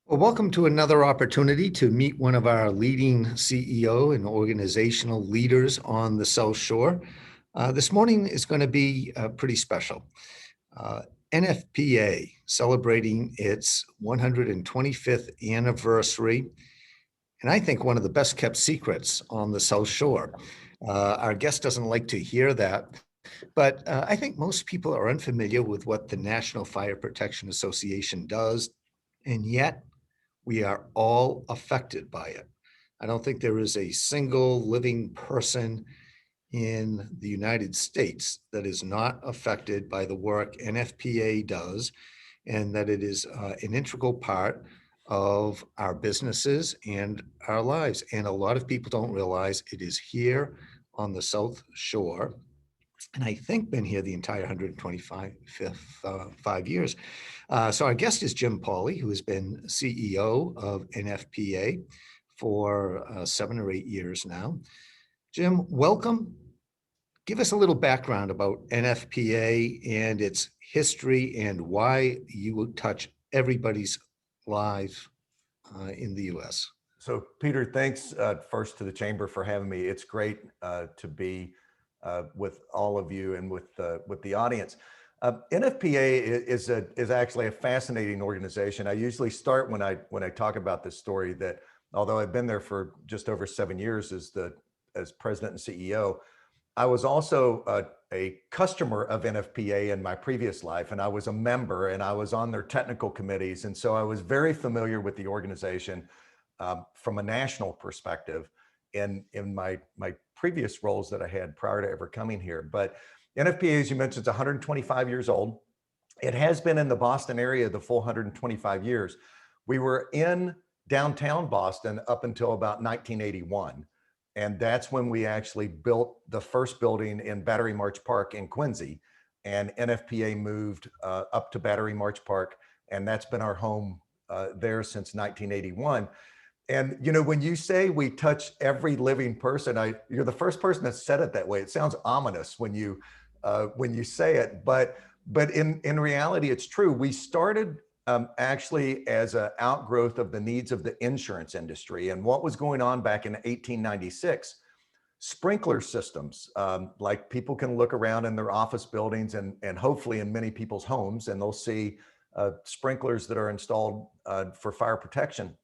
Well, welcome to another opportunity to meet one of our leading CEO and organizational leaders on the South Shore. This morning is going to be pretty special. Uh, NFPA celebrating its 125th anniversary, and I think one of the best kept secrets on the South Shore. Our guest doesn't like to hear that, but I think most people are unfamiliar with what the National Fire Protection Association does, and yet we are all affected by it. I don't think there is a single living person in the United States that is not affected by the work NFPA does, and that it is an integral part of our businesses and our lives. And a lot of people don't realize it is here on the South Shore, and I think been here the entire 125 years. So our guest is Jim Pauley, who has been CEO of NFPA for 7 or 8 years now. Jim, welcome. Give us a little background about NFPA and its history and why you will touch everybody's lives in the U.S. So Peter, thanks first to the Chamber for having me. It's great to be with all of you and with the audience. NFPA is actually a fascinating organization. I usually start when I talk about this story that although I've been there for just over 7 years as president and CEO, I was also a customer of NFPA in my previous life, and I was a member and I was on their technical committees. And so I was very familiar with the organization from a national perspective in my previous roles that I had prior to ever coming here. But NFPA, as you mentioned, is 125 years old. It has been in the Boston area the full 125 years. We were in downtown Boston up until about 1981. And that's when we actually built the first building in Battery March Park in Quincy. And NFPA moved up to Battery March Park. And that's been our home there since 1981. And you know, when you say we touch every living person, you're the first person that said it that way. It sounds ominous when you say it, but in reality, it's true. We started actually as an outgrowth of the needs of the insurance industry and what was going on back in 1896. Sprinkler systems, like people can look around in their office buildings and hopefully in many people's homes, and they'll see sprinklers that are installed for fire protection.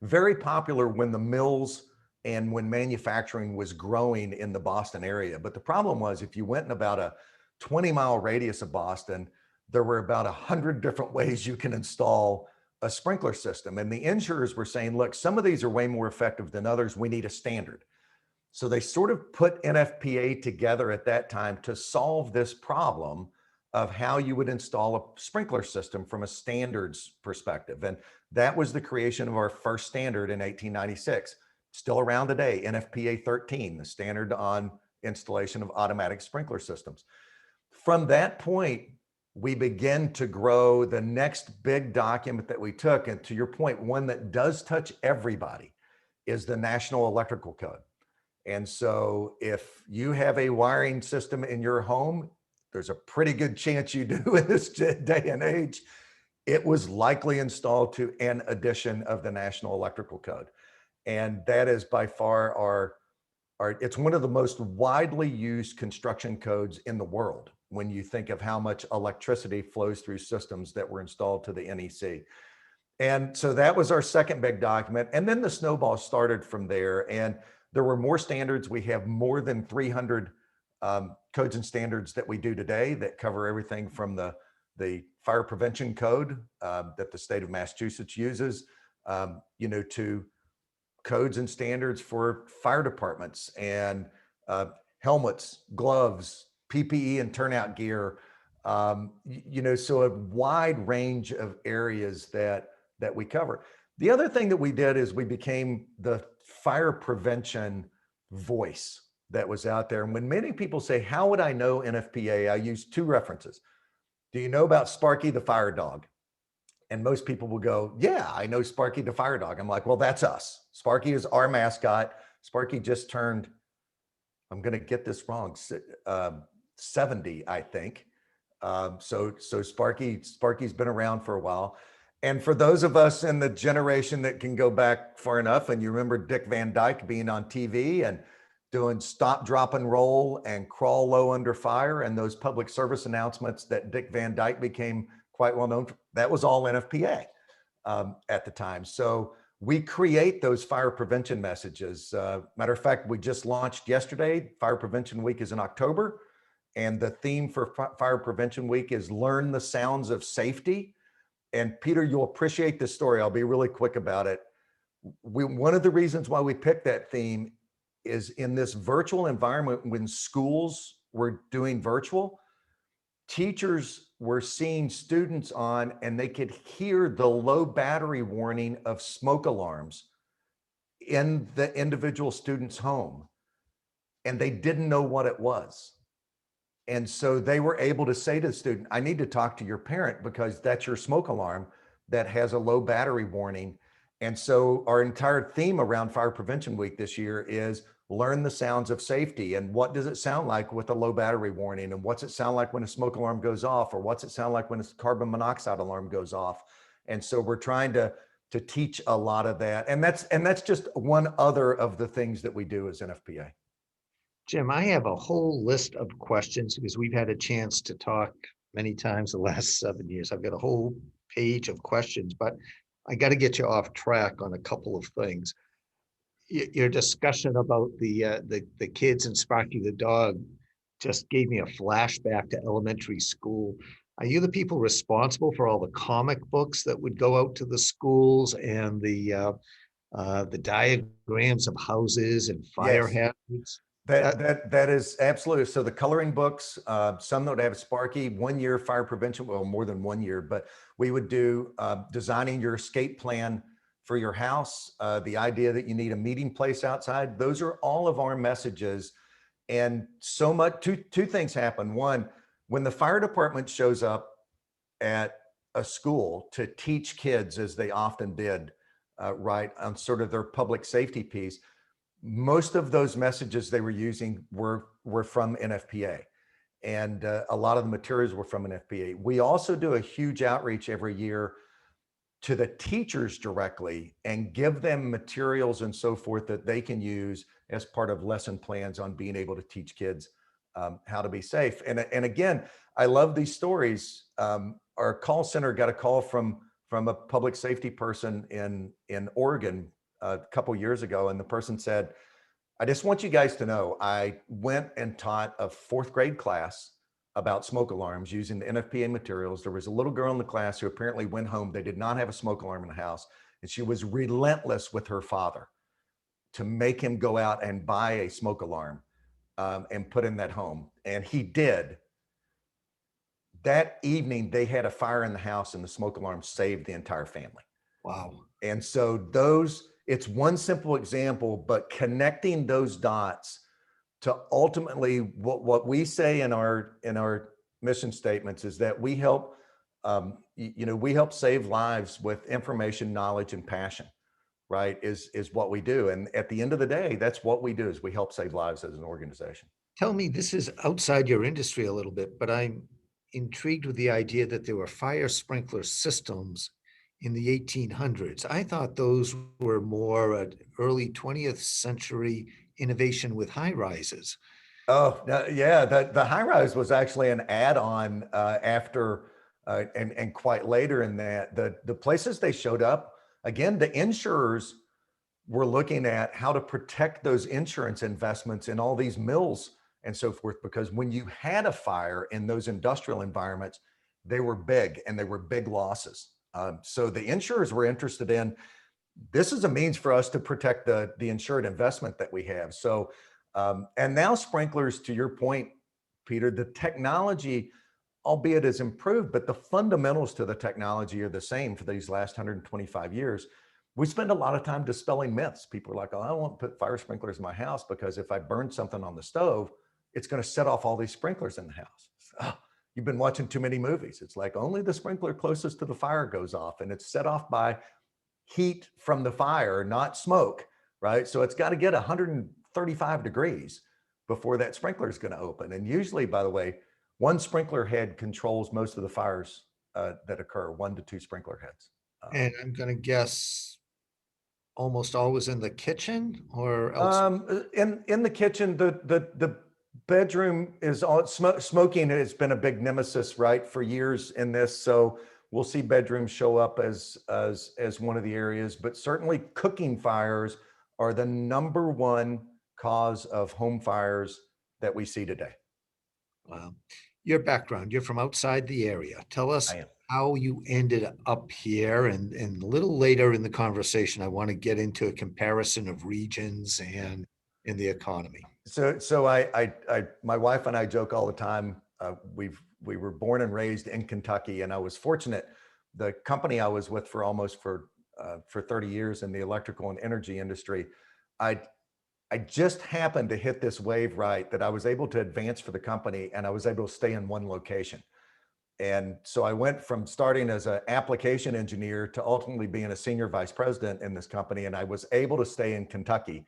Very popular when the mills and when manufacturing was growing in the Boston area. But the problem was if you went in about a 20-mile radius of Boston, there were about 100 different ways you can install a sprinkler system. And the insurers were saying, look, some of these are way more effective than others. We need a standard. So they sort of put NFPA together at that time to solve this problem of how you would install a sprinkler system from a standards perspective. And that was the creation of our first standard in 1896. Still around today, NFPA 13, the standard on installation of automatic sprinkler systems. From that point, we began to grow. The next big document that we took, and to your point, one that does touch everybody, is the National Electrical Code. And so if you have a wiring system in your home, there's a pretty good chance you do in this day and age, it was likely installed to an edition of the National Electrical Code. And that is by far it's one of the most widely used construction codes in the world when you think of how much electricity flows through systems that were installed to the NEC. And so that was our second big document. And then the snowball started from there. And there were more standards. We have more than 300 codes and standards that we do today that cover everything from the fire prevention code that the state of Massachusetts uses, to codes and standards for fire departments and helmets, gloves, PPE and turnout gear, so a wide range of areas that we cover. The other thing that we did is we became the fire prevention voice that was out there. And when many people say, how would I know NFPA? I use two references. Do you know about Sparky the fire dog? And most people will go, yeah, I know Sparky the fire dog. I'm like, well, that's us. Sparky is our mascot. Sparky just turned, I'm going to get this wrong, 70, I think. So Sparky's been around for a while. And for those of us in the generation that can go back far enough, and you remember Dick Van Dyke being on TV and doing stop, drop, and roll and crawl low under fire, and those public service announcements that Dick Van Dyke became quite well known for, that was all NFPA at the time. So we create those fire prevention messages. Matter of fact, we just launched yesterday. Fire Prevention Week is in October. And the theme for Fire Prevention Week is learn the sounds of safety. And Peter, you'll appreciate this story. I'll be really quick about it. One of the reasons why we picked that theme is in this virtual environment, when schools were doing virtual, teachers were seeing students on and they could hear the low battery warning of smoke alarms in the individual student's home. And they didn't know what it was. And so they were able to say to the student, I need to talk to your parent because that's your smoke alarm that has a low battery warning. And so our entire theme around Fire Prevention Week this year is learn the sounds of safety. And what does it sound like with a low battery warning? And what's it sound like when a smoke alarm goes off? Or what's it sound like when a carbon monoxide alarm goes off? And so we're trying to teach a lot of that. And that's just one other of the things that we do as NFPA. Jim, I have a whole list of questions because we've had a chance to talk many times the last 7 years. I've got a whole page of questions, but I got to get you off track on a couple of things. Your discussion about the kids and Sparky the dog just gave me a flashback to elementary school. Are you the people responsible for all the comic books that would go out to the schools and the diagrams of houses and fire Yes. hazards? That is absolutely. So the coloring books, some that would have Sparky, 1 year fire prevention, well, more than 1 year, but we would do designing your escape plan for your house, the idea that you need a meeting place outside. Those are all of our messages. And so much, two things happen. One, when the fire department shows up at a school to teach kids, as they often did, right, on sort of their public safety piece, most of those messages they were using were from NFPA. And a lot of the materials were from NFPA. We also do a huge outreach every year to the teachers directly and give them materials and so forth that they can use as part of lesson plans on being able to teach kids how to be safe. And again, I love these stories. Our call center got a call from a public safety person in Oregon a couple years ago, and the person said, I just want you guys to know, I went and taught a 4th grade class about smoke alarms using the NFPA materials. There was a little girl in the class who apparently went home. They did not have a smoke alarm in the house. And she was relentless with her father to make him go out and buy a smoke alarm and put in that home. And he did. That evening, they had a fire in the house and the smoke alarm saved the entire family. Wow. And so it's one simple example, but connecting those dots to ultimately what we say in our mission statements is that we help, we help save lives with information, knowledge, and passion, right? Is what we do. And at the end of the day, that's what we do, is we help save lives as an organization. Tell me, this is outside your industry a little bit, but I'm intrigued with the idea that there were fire sprinkler systems in the 1800s. I thought those were more an early 20th century innovation with high rises. Oh, yeah. The high rise was actually an add-on after and quite later in that. The places they showed up, again, the insurers were looking at how to protect those insurance investments in all these mills and so forth, because when you had a fire in those industrial environments, they were big and they were big losses. So the insurers were interested in, this is a means for us to protect the insured investment that we have. So, and now sprinklers, to your point, Peter, the technology, albeit has improved, but the fundamentals to the technology are the same for these last 125 years. We spend a lot of time dispelling myths. People are like, oh, I don't want to put fire sprinklers in my house because if I burn something on the stove, it's going to set off all these sprinklers in the house. Oh, you've been watching too many movies. It's like only the sprinkler closest to the fire goes off, and it's set off by heat from the fire, not smoke, right? So it's got to get 135 degrees before that sprinkler is going to open. And usually, by the way, one sprinkler head controls most of the fires that occur, 1 to 2 sprinkler heads. And I'm going to guess almost always in the kitchen or else. In the kitchen, the bedroom is all smoking has been a big nemesis, right, for years in this. So we'll see bedrooms show up as one of the areas, but certainly cooking fires are the number one cause of home fires that we see today. Wow. Your background, you're from outside the area. Tell us I am. how you ended up here. And a little later in the conversation, I want to get into a comparison of regions and in the economy. So my wife and I joke all the time. We were born and raised in Kentucky, and I was fortunate. The company I was with for 30 years in the electrical and energy industry, I I just happened to hit this wave right that I was able to advance for the company, and I was able to stay in one location. And so I went from starting as an application engineer to ultimately being a senior vice president in this company, and I was able to stay in Kentucky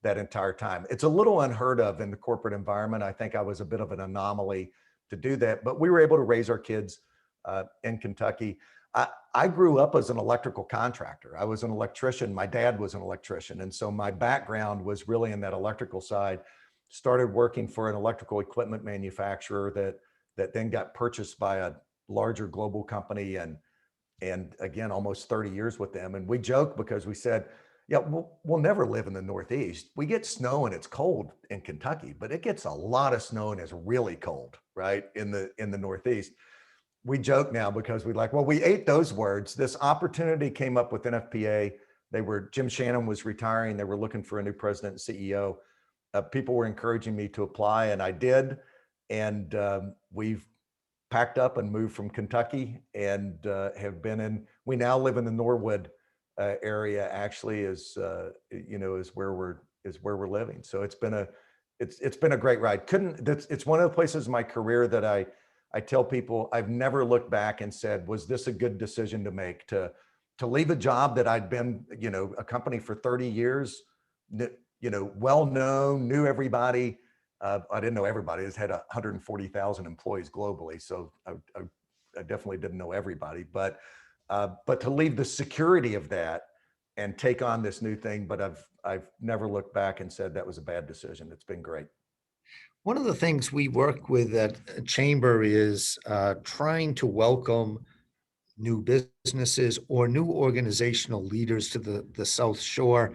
that entire time. It's a little unheard of in the corporate environment. I think I was a bit of an anomaly to do that, but we were able to raise our kids in Kentucky. I grew up as an electrical contractor. I was an electrician. My dad was an electrician. And so my background was really in that electrical side. Started working for an electrical equipment manufacturer that then got purchased by a larger global company, and again, almost 30 years with them. And we joke because we said, yeah, we'll never live in the Northeast. We get snow and it's cold in Kentucky, but it gets a lot of snow and it's really cold, right? In the Northeast. We joke now because we like, well, we ate those words. This opportunity came up with NFPA. Jim Shannon was retiring. They were looking for a new president and CEO. People were encouraging me to apply, and I did. And we've packed up and moved from Kentucky, and we now live in the Norwood area. Actually, is where we're living. So it's been a great ride. It's one of the places in my career that I tell people I've never looked back and said, was this a good decision to make, to leave a job that I'd been, a company for 30 years, well known, knew everybody. I didn't know everybody. It's had 140,000 employees globally. So I definitely didn't know everybody, but to leave the security of that and take on this new thing. But I've never looked back and said that was a bad decision. It's been great. One of the things we work with at Chamber is trying to welcome new businesses or new organizational leaders to the South Shore.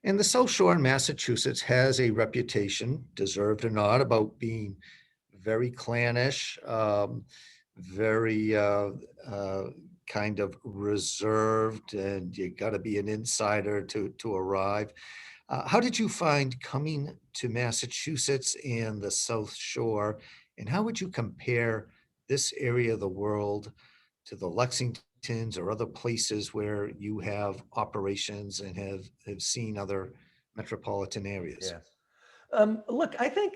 And the South Shore in Massachusetts has a reputation, deserved or not, about being very clannish, very kind of reserved, and you got to be an insider to arrive. How did you find coming to Massachusetts and the South Shore, and how would you compare this area of the world to the Lexingtons or other places where you have operations and have seen other metropolitan areas? Yeah. Look, I think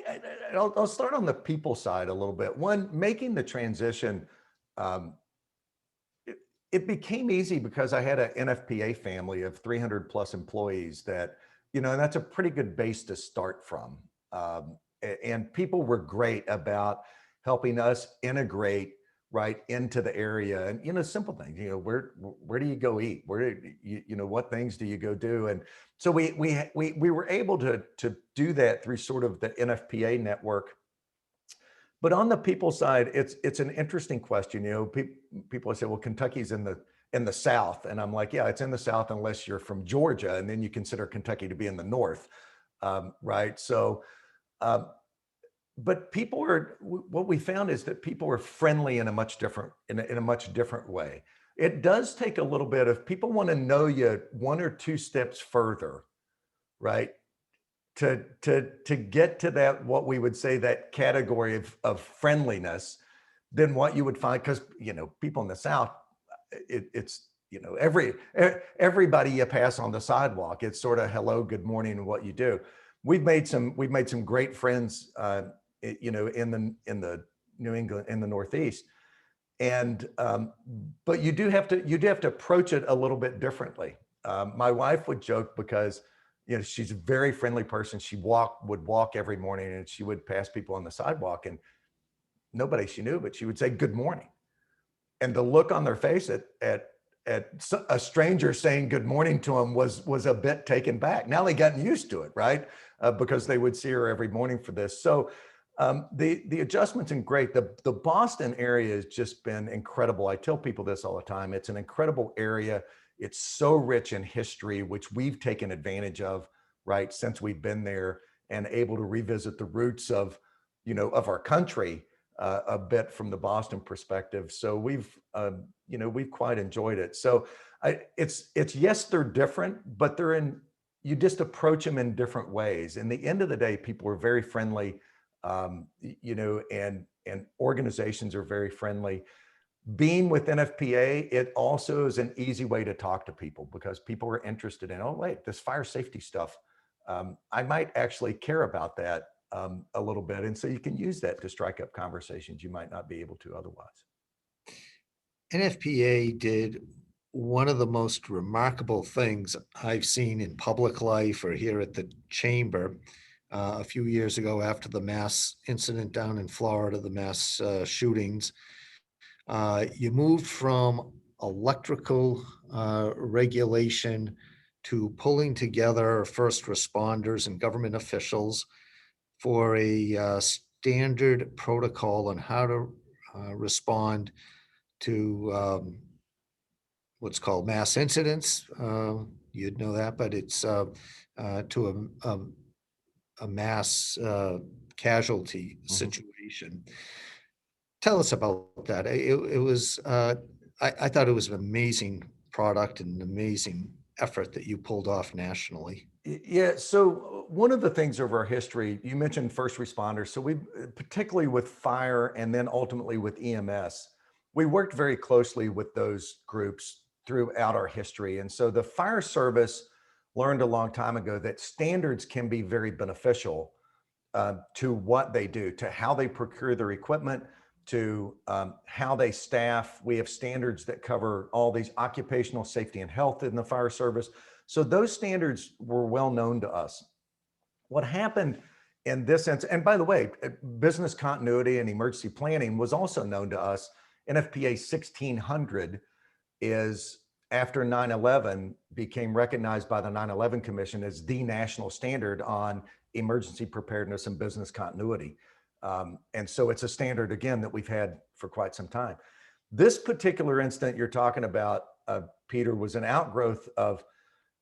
I'll start on the people side a little bit. One, making the transition, um, it became easy because I had an NFPA family of 300 plus employees and that's a pretty good base to start from. And people were great about helping us integrate right into the area. And simple things, where do you go eat? What things do you go do? And so we were able to do that through sort of the NFPA network. But on the people side, it's an interesting question. People say, well, Kentucky's in the South, and I'm like, yeah, it's in the South unless you're from Georgia, and then you consider Kentucky to be in the North, right? So, but what we found is that people are friendly in a much different way. It does take a little bit of people want to know you one or two steps further, right? To get to that, what we would say that category of friendliness than what you would find, because people in the South, it's everybody you pass on the sidewalk, it's sort of hello, good morning, and what you do. We've made some great friends in the New England, in the Northeast, and but you do have to approach it a little bit differently. My wife would joke because she's a very friendly person. She would walk every morning, and she would pass people on the sidewalk, and nobody she knew, but she would say good morning, and the look on their face at a stranger saying good morning to him was a bit taken back. Now they gotten used to it, right? Because they would see her every morning for this. So the adjustments and great. The Boston area has just been incredible. I tell people this all the time. It's an incredible area. It's so rich in history, which we've taken advantage of, right, since we've been there, and able to revisit the roots of, of our country a bit from the Boston perspective. So we've quite enjoyed it. So it's yes, they're different, but you just approach them in different ways. In the end of the day, people are very friendly, and organizations are very friendly. Being with NFPA, it also is an easy way to talk to people, because people are interested in, oh, wait, this fire safety stuff, I might actually care about that a little bit. And so you can use that to strike up conversations you might not be able to otherwise. NFPA did one of the most remarkable things I've seen in public life or here at the chamber a few years ago after the mass incident down in Florida, the mass shootings. You moved from electrical regulation to pulling together first responders and government officials for a standard protocol on how to respond to what's called mass incidents. You'd know that, but it's to a mass casualty situation. Tell us about that. It was, I thought it was an amazing product and an amazing effort that you pulled off nationally. Yeah. So one of the things of our history, you mentioned first responders. So we, particularly with fire and then ultimately with EMS, we worked very closely with those groups throughout our history. And so the fire service learned a long time ago that standards can be very beneficial to what they do, to how they procure their equipment, to how they staff. We have standards that cover all these occupational safety and health in the fire service. So those standards were well known to us. What happened in this sense, and by the way, business continuity and emergency planning was also known to us. NFPA 1600 is, after 9/11, became recognized by the 9/11 Commission as the national standard on emergency preparedness and business continuity. And so it's a standard, again, that we've had for quite some time. This particular incident you're talking about, Peter, was an outgrowth of,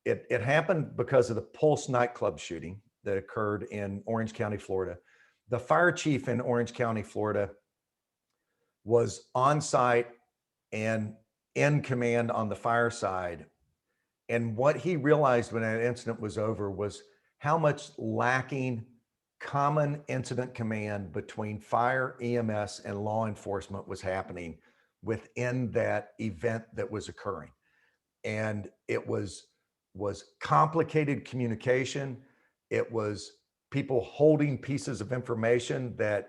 it happened because of the Pulse nightclub shooting that occurred in Orange County, Florida. The fire chief in Orange County, Florida was on site and in command on the fire side. And what he realized when that incident was over was how much lacking common incident command between fire, EMS, and law enforcement was happening within that event that was occurring. And it was complicated communication. It was people holding pieces of information that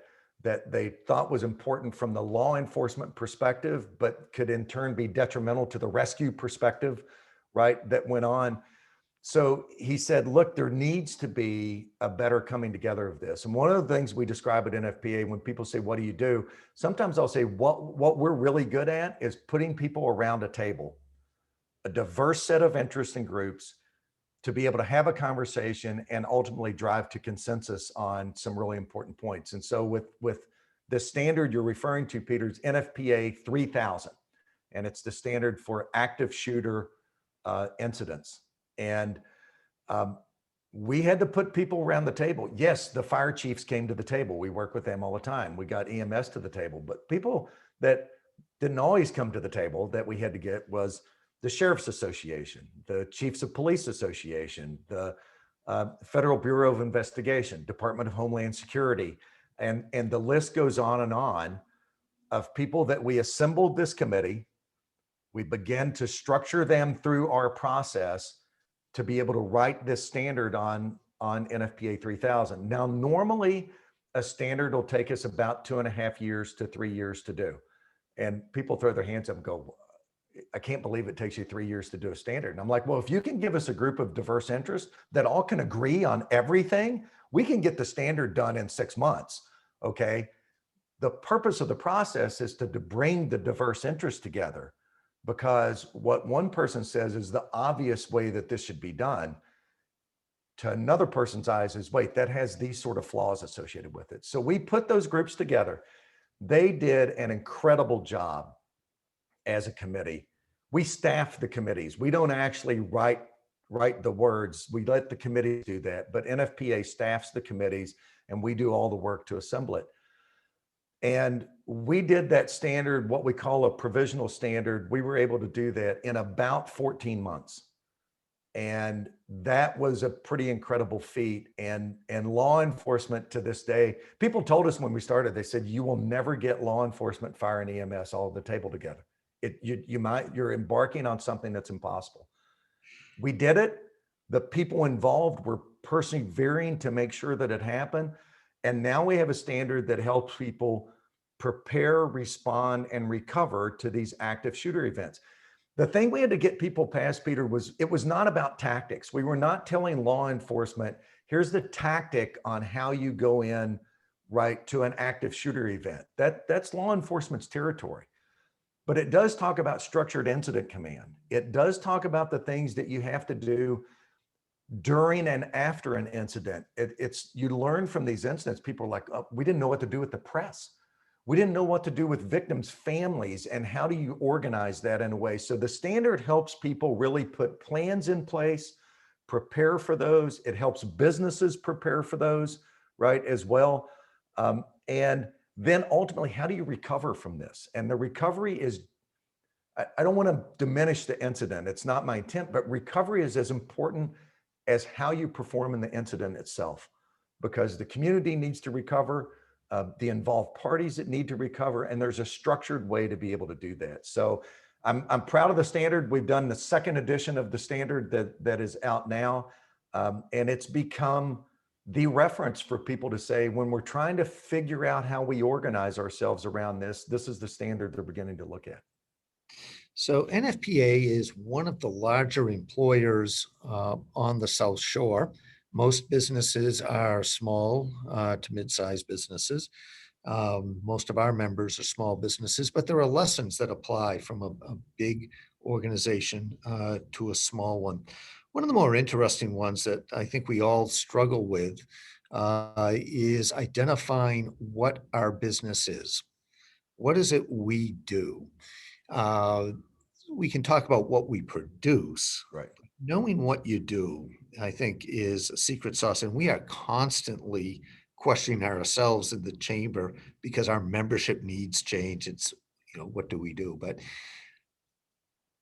they thought was important from the law enforcement perspective, but could in turn be detrimental to the rescue perspective, right, that went on. So he said, look, there needs to be a better coming together of this. And one of the things we describe at NFPA, when people say, what do you do? Sometimes I'll say, what we're really good at is putting people around a table, a diverse set of interests and groups, to be able to have a conversation and ultimately drive to consensus on some really important points. And so with the standard you're referring to, Peter's NFPA 3000, and it's the standard for active shooter incidents. And we had to put people around the table. Yes, the fire chiefs came to the table. We work with them all the time. We got EMS to the table, but people that didn't always come to the table that we had to get was the Sheriff's Association, the Chiefs of Police Association, the Federal Bureau of Investigation, Department of Homeland Security, and the list goes on of people that we assembled this committee. We began to structure them through our process to be able to write this standard on NFPA 3000. Now, normally a standard will take us about 2.5 years to 3 years to do. And people throw their hands up and go, I can't believe it takes you 3 years to do a standard. And I'm like, well, if you can give us a group of diverse interests that all can agree on everything, we can get the standard done in 6 months, okay? The purpose of the process is to bring the diverse interests together because what one person says is the obvious way that this should be done to another person's eyes is, wait, that has these sort of flaws associated with it. So we put those groups together. They did an incredible job as a committee. We staff the committees. We don't actually write the words. We let the committee do that, but NFPA staffs the committees and we do all the work to assemble it. And we did that standard, what we call a provisional standard. We were able to do that in about 14 months. And that was a pretty incredible feat. And law enforcement to this day, people told us when we started, they said, you will never get law enforcement, fire, and EMS all at the table together. You're embarking on something that's impossible. We did it. The people involved were persevering to make sure that it happened. And now we have a standard that helps people prepare, respond, and recover to these active shooter events. The thing we had to get people past, Peter, was it was not about tactics. We were not telling law enforcement, here's the tactic on how you go in, right, to an active shooter event. That's law enforcement's territory. But it does talk about structured incident command. It does talk about the things that you have to do during and after an incident. You learn from these incidents. People are like, oh, we didn't know what to do with the press. We didn't know what to do with victims' families, and how do you organize that in a way? So the standard helps people really put plans in place, prepare for those. It helps businesses prepare for those, right, as well. And then ultimately, how do you recover from this? And the recovery is, I don't want to diminish the incident. It's not my intent, but recovery is as important as how you perform in the incident itself, because the community needs to recover. The involved parties that need to recover, and there's a structured way to be able to do that. So I'm proud of the standard. We've done the second edition of the standard that is out now, and it's become the reference for people to say, when we're trying to figure out how we organize ourselves around this, this is the standard they're beginning to look at. So NFPA is one of the larger employers on the South Shore. Most businesses are small to mid-sized businesses. Most of our members are small businesses, but there are lessons that apply from a big organization to a small one. One of the more interesting ones that I think we all struggle with is identifying what our business is. What is it we do? We can talk about what we produce. Right. Knowing what you do, I think, is a secret sauce. And we are constantly questioning ourselves in the chamber because our membership needs change. It's, what do we do? But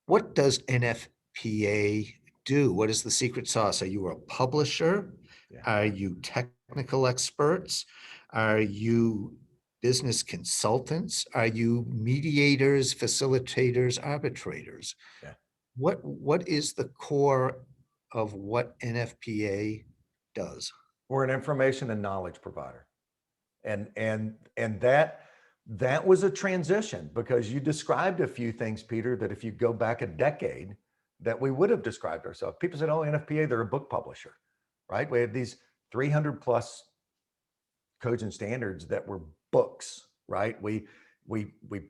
what does NFPA do? What is the secret sauce? Are you a publisher? Yeah. Are you technical experts? Are you business consultants? Are you mediators, facilitators, arbitrators? Yeah. What is the core of what NFPA does? We're an information and knowledge provider. And that was a transition, because you described a few things, Peter, that if you go back a decade, that we would have described ourselves. People said, oh, NFPA, they're a book publisher, right? We had these 300 plus codes and standards that were books, right? We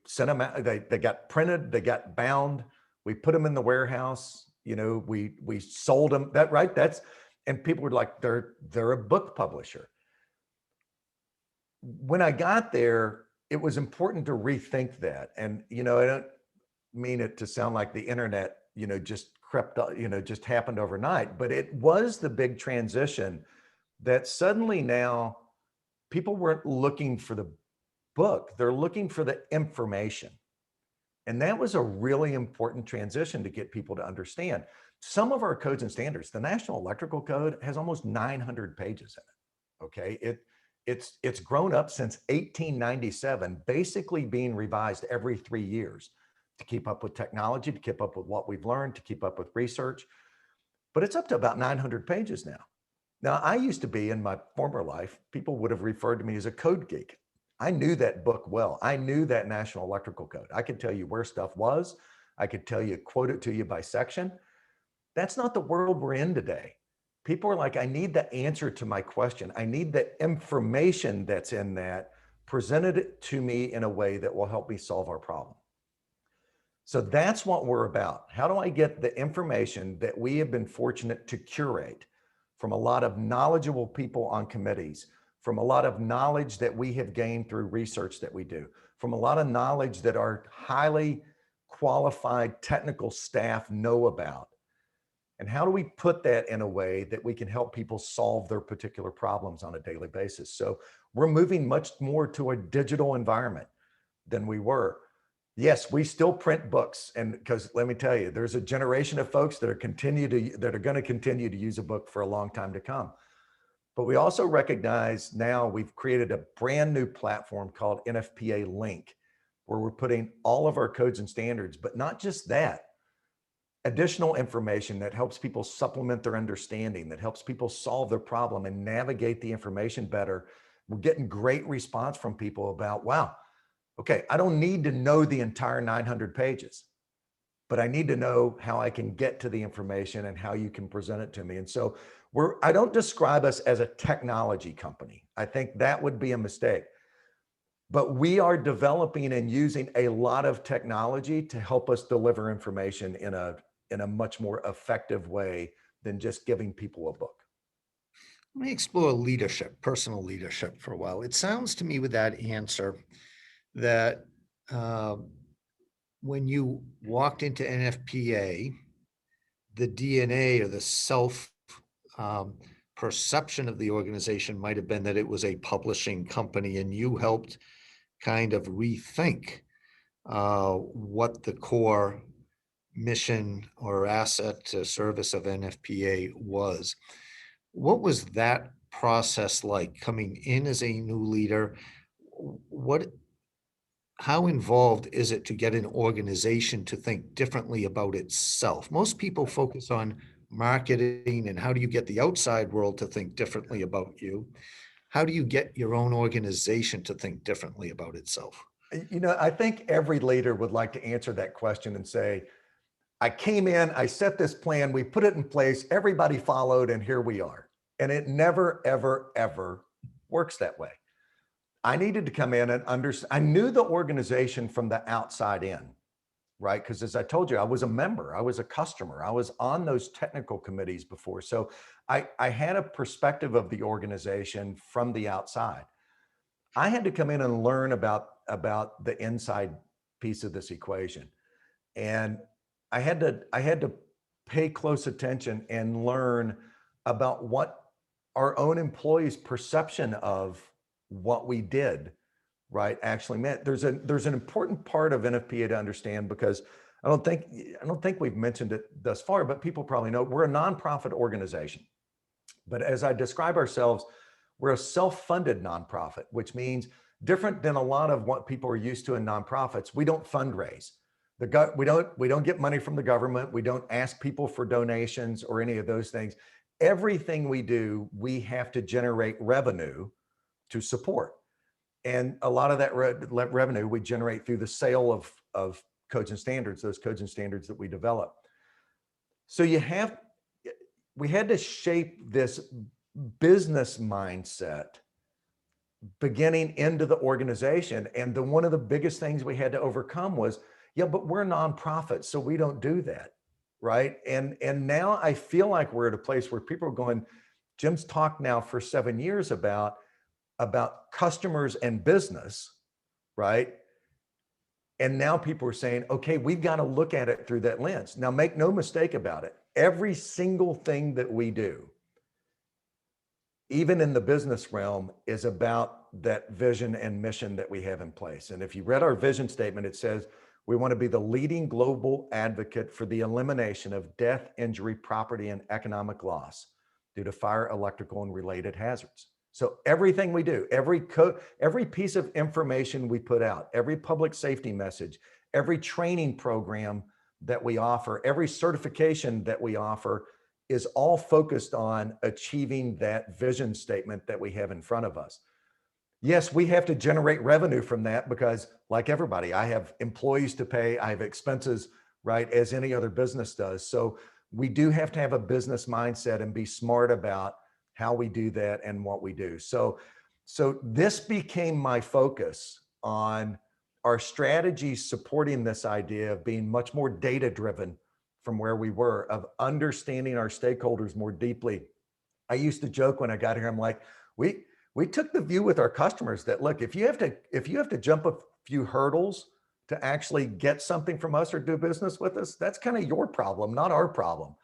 sent them out, they got printed, they got bound, we put them in the warehouse, we sold them, that, right? And people were like, they're a book publisher. When I got there, it was important to rethink that. And, I don't mean it to sound like the internet, just crept up, just happened overnight, but it was the big transition that suddenly now people weren't looking for the book, they're looking for the information. And that was a really important transition to get people to understand. Some of our codes and standards, the National Electrical Code has almost 900 pages in it, okay? It's grown up since 1897, basically being revised every 3 years to keep up with technology, to keep up with what we've learned, to keep up with research. But it's up to about 900 pages now. Now, I used to be, in my former life, people would have referred to me as a code geek. I knew that book well. I knew that National Electrical Code. I could tell you where stuff was. I could tell you, quote it to you by section. That's not the world we're in today. People are like, I need the answer to my question. I need the information that's in that presented to me in a way that will help me solve our problem. So that's what we're about. How do I get the information that we have been fortunate to curate from a lot of knowledgeable people on committees, from a lot of knowledge that we have gained through research that we do, from a lot of knowledge that our highly qualified technical staff know about? And how do we put that in a way that we can help people solve their particular problems on a daily basis? So we're moving much more to a digital environment than we were. Yes, we still print books, and because let me tell you, there's a generation of folks that are going to continue to use a book for a long time to come. But we also recognize now we've created a brand new platform called NFPA Link, where we're putting all of our codes and standards, but not just that, additional information that helps people supplement their understanding, that helps people solve their problem and navigate the information better. We're getting great response from people about, wow, okay, I don't need to know the entire 900 pages, but I need to know how I can get to the information and how you can present it to me. And so I don't describe us as a technology company. I think that would be a mistake. But we are developing and using a lot of technology to help us deliver information in a much more effective way than just giving people a book. Let me explore leadership, personal leadership for a while. It sounds to me with that answer that when you walked into NFPA, the DNA or the self perception of the organization might have been that it was a publishing company, and you helped kind of rethink what the core mission or asset to service of NFPA was. What was that process like coming in as a new leader? What, how involved is it to get an organization to think differently about itself? Most people focus on marketing and how do you get the outside world to think differently about you? How do you get your own organization to think differently about itself? You know, I think every leader would like to answer that question and say, I came in, I set this plan, we put it in place, everybody followed, and here we are. And it never, ever, ever works that way. I needed to come in and understand. I knew the organization from the outside in, right? Because as I told you, I was a member, I was a customer, I was on those technical committees before. So I had a perspective of the organization from the outside. I had to come in and learn about the inside piece of this equation. And I had to pay close attention and learn about what our own employees' perception of what we did, right, actually meant. There's an important part of NFPA to understand, because I don't think we've mentioned it thus far, but people probably know we're a nonprofit organization. But as I describe ourselves, we're a self-funded nonprofit, which means different than a lot of what people are used to in nonprofits. We don't fundraise. We don't get money from the government. We don't ask people for donations or any of those things. Everything we do, we have to generate revenue to support. And a lot of that revenue we generate through the sale of codes and standards, those codes and standards that we develop. So we had to shape this business mindset beginning into the organization. And one of the biggest things we had to overcome was, yeah, but we're a nonprofit, so we don't do that, right? And now I feel like we're at a place where people are going, Jim's talked now for 7 years about customers and business, right? And now people are saying, okay, we've got to look at it through that lens. Now, make no mistake about it. Every single thing that we do, even in the business realm, is about that vision and mission that we have in place. And if you read our vision statement, it says, we want to be the leading global advocate for the elimination of death, injury, property, and economic loss due to fire, electrical, and related hazards. So everything we do, every piece of information we put out, every public safety message, every training program that we offer, every certification that we offer is all focused on achieving that vision statement that we have in front of us. Yes, we have to generate revenue from that because, like everybody, I have employees to pay, I have expenses, right, as any other business does. So we do have to have a business mindset and be smart about how we do that and what we do. So this became my focus on our strategy supporting this idea of being much more data driven from where we were, of understanding our stakeholders more deeply. I used to joke when I got here, I'm like, we took the view with our customers that, look, if you have to jump a few hurdles to actually get something from us or do business with us, that's kind of your problem, not our problem.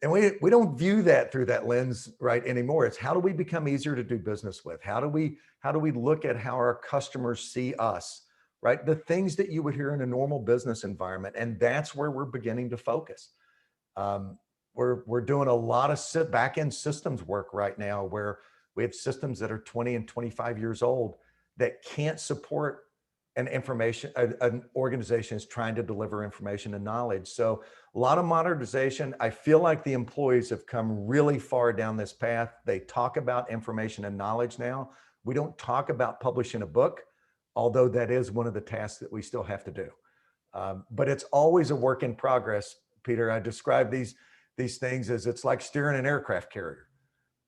And we don't view that through that lens right anymore. It's how do we become easier to do business with? How do we look at how our customers see us, right? The things that you would hear in a normal business environment. And that's where we're beginning to focus. We're doing a lot of back-end systems work right now where we have systems that are 20 and 25 years old that can't support an organization is trying to deliver information and knowledge. So a lot of modernization. I feel like the employees have come really far down this path. They talk about information and knowledge now. We don't talk about publishing a book, although that is one of the tasks that we still have to do. But it's always a work in progress, Peter. I describe these things as it's like steering an aircraft carrier.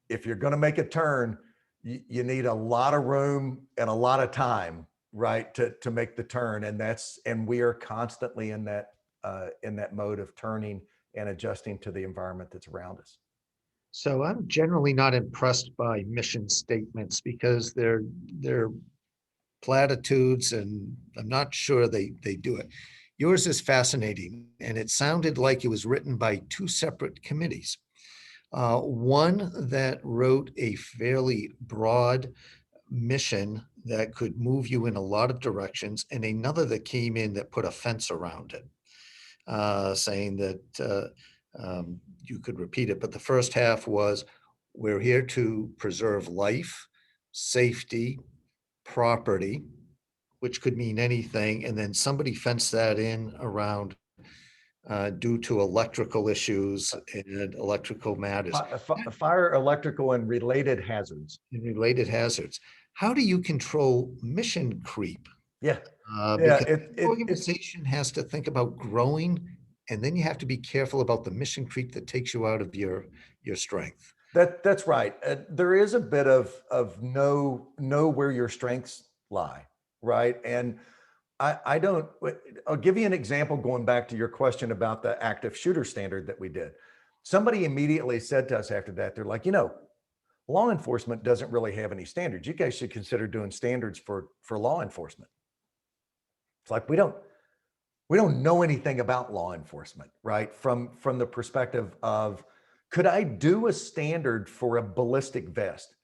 If you're going to make a turn, you need a lot of room and a lot of time, right, to make the turn. And we are constantly in that mode of turning and adjusting to the environment that's around us. So I'm generally not impressed by mission statements because they're platitudes, and I'm not sure they do it. Yours is fascinating, and it sounded like it was written by two separate committees. One that wrote a fairly broad mission that could move you in a lot of directions, and another that came in that put a fence around it, saying that you could repeat it. But the first half was, we're here to preserve life, safety, property, which could mean anything. And then somebody fenced that in around due to electrical issues and electrical matters. Fire, electrical, and related hazards. How do you control mission creep? Yeah. Because the organization has to think about growing, and then you have to be careful about the mission creep that takes you out of your strength. That's right. There is a bit of know where your strengths lie, right? And I'll give you an example going back to your question about the active shooter standard that we did. Somebody immediately said to us after that, they're like, law enforcement doesn't really have any standards. You guys should consider doing standards for law enforcement. It's like, we don't know anything about law enforcement, right? From the perspective of, could I do a standard for a ballistic vest?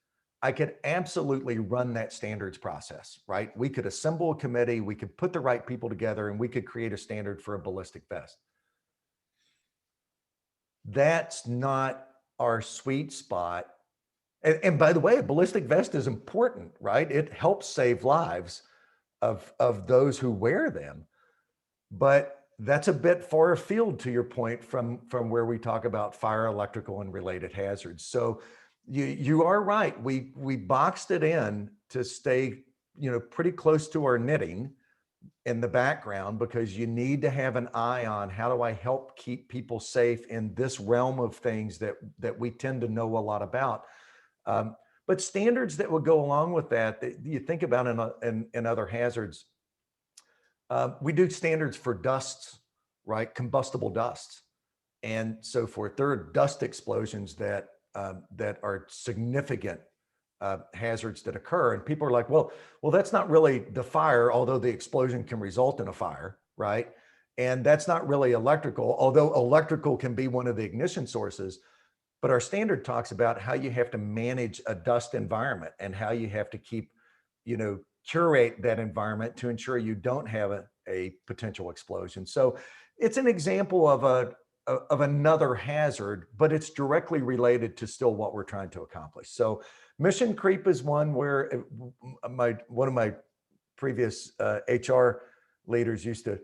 I could absolutely run that standards process, right? We could assemble a committee, we could put the right people together, and we could create a standard for a ballistic vest. That's not our sweet spot. And by the way, a ballistic vest is important, right? It helps save lives of those who wear them. But that's a bit far afield, to your point, from where we talk about fire, electrical, and related hazards. So you are right. We boxed it in to stay, pretty close to our knitting in the background, because you need to have an eye on, how do I help keep people safe in this realm of things that we tend to know a lot about. But standards that would go along with that you think about in other hazards. We do standards for dusts, right? Combustible dusts and so forth. There are dust explosions that are significant hazards that occur. And people are like, well, that's not really the fire, although the explosion can result in a fire, right? And that's not really electrical, although electrical can be one of the ignition sources. But our standard talks about how you have to manage a dust environment and how you have to keep, curate that environment to ensure you don't have a potential explosion. So it's an example of another hazard, but it's directly related to still what we're trying to accomplish. So mission creep is one where one of my previous HR leaders used to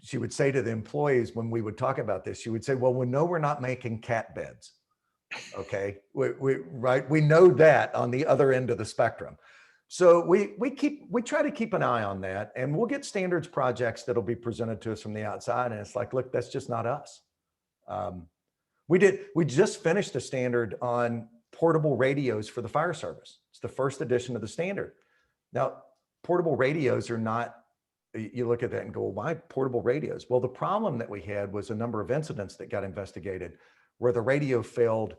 she would say to the employees when we would talk about this, she would say, well, we know we're not making cat beds. Okay, we know that on the other end of the spectrum. So we try to keep an eye on that, and we'll get standards projects that'll be presented to us from the outside, and it's like, look, that's just not us. We just finished a standard on portable radios for the fire service. It's the first edition of the standard. Now, portable radios are not you look at that and go, why portable radios? Well, the problem that we had was a number of incidents that got investigated where the radio failed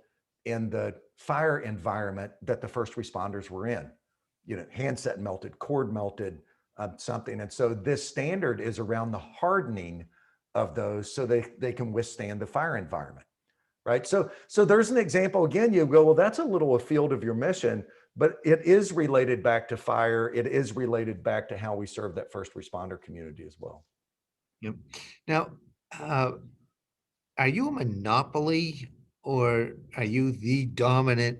in the fire environment that the first responders were in. Handset melted, cord melted, something. And so this standard is around the hardening of those so they can withstand the fire environment, right? So there's an example. Again, you go, well, that's a little afield of your mission, but it is related back to fire. It is related back to how we serve that first responder community as well. Yep. Now, are you a monopoly, or are you the dominant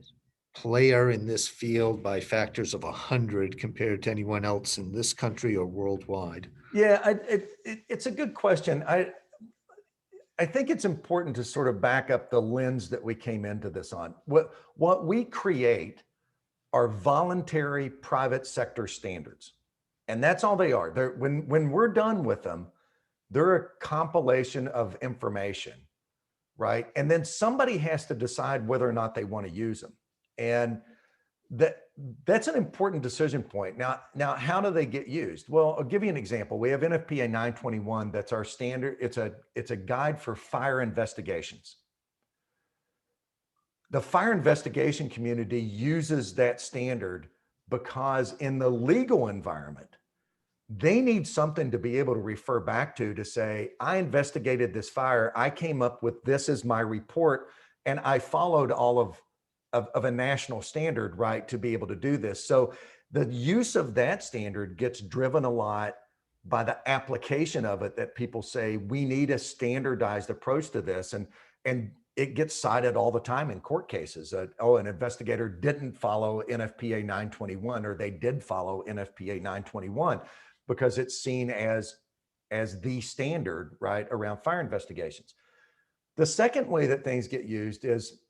player in this field by factors of 100 compared to anyone else in this country or worldwide? Yeah, it's a good question. I think it's important to sort of back up the lens that we came into this on. What we create are voluntary private sector standards. And that's all they are. When we're done with them, they're a compilation of information, right? And then somebody has to decide whether or not they want to use them. And that's an important decision point. Now, how do they get used? Well, I'll give you an example. We have NFPA 921. That's our standard. It's a guide for fire investigations. The fire investigation community uses that standard because in the legal environment, they need something to be able to refer back to say, I investigated this fire. I came up with this as my report, and I followed all of a national standard, right, to be able to do this. So the use of that standard gets driven a lot by the application of it, that people say, we need a standardized approach to this. And it gets cited all the time in court cases. An investigator didn't follow NFPA 921, or they did follow NFPA 921, because it's seen as the standard, right, around fire investigations. The second way that things get used is,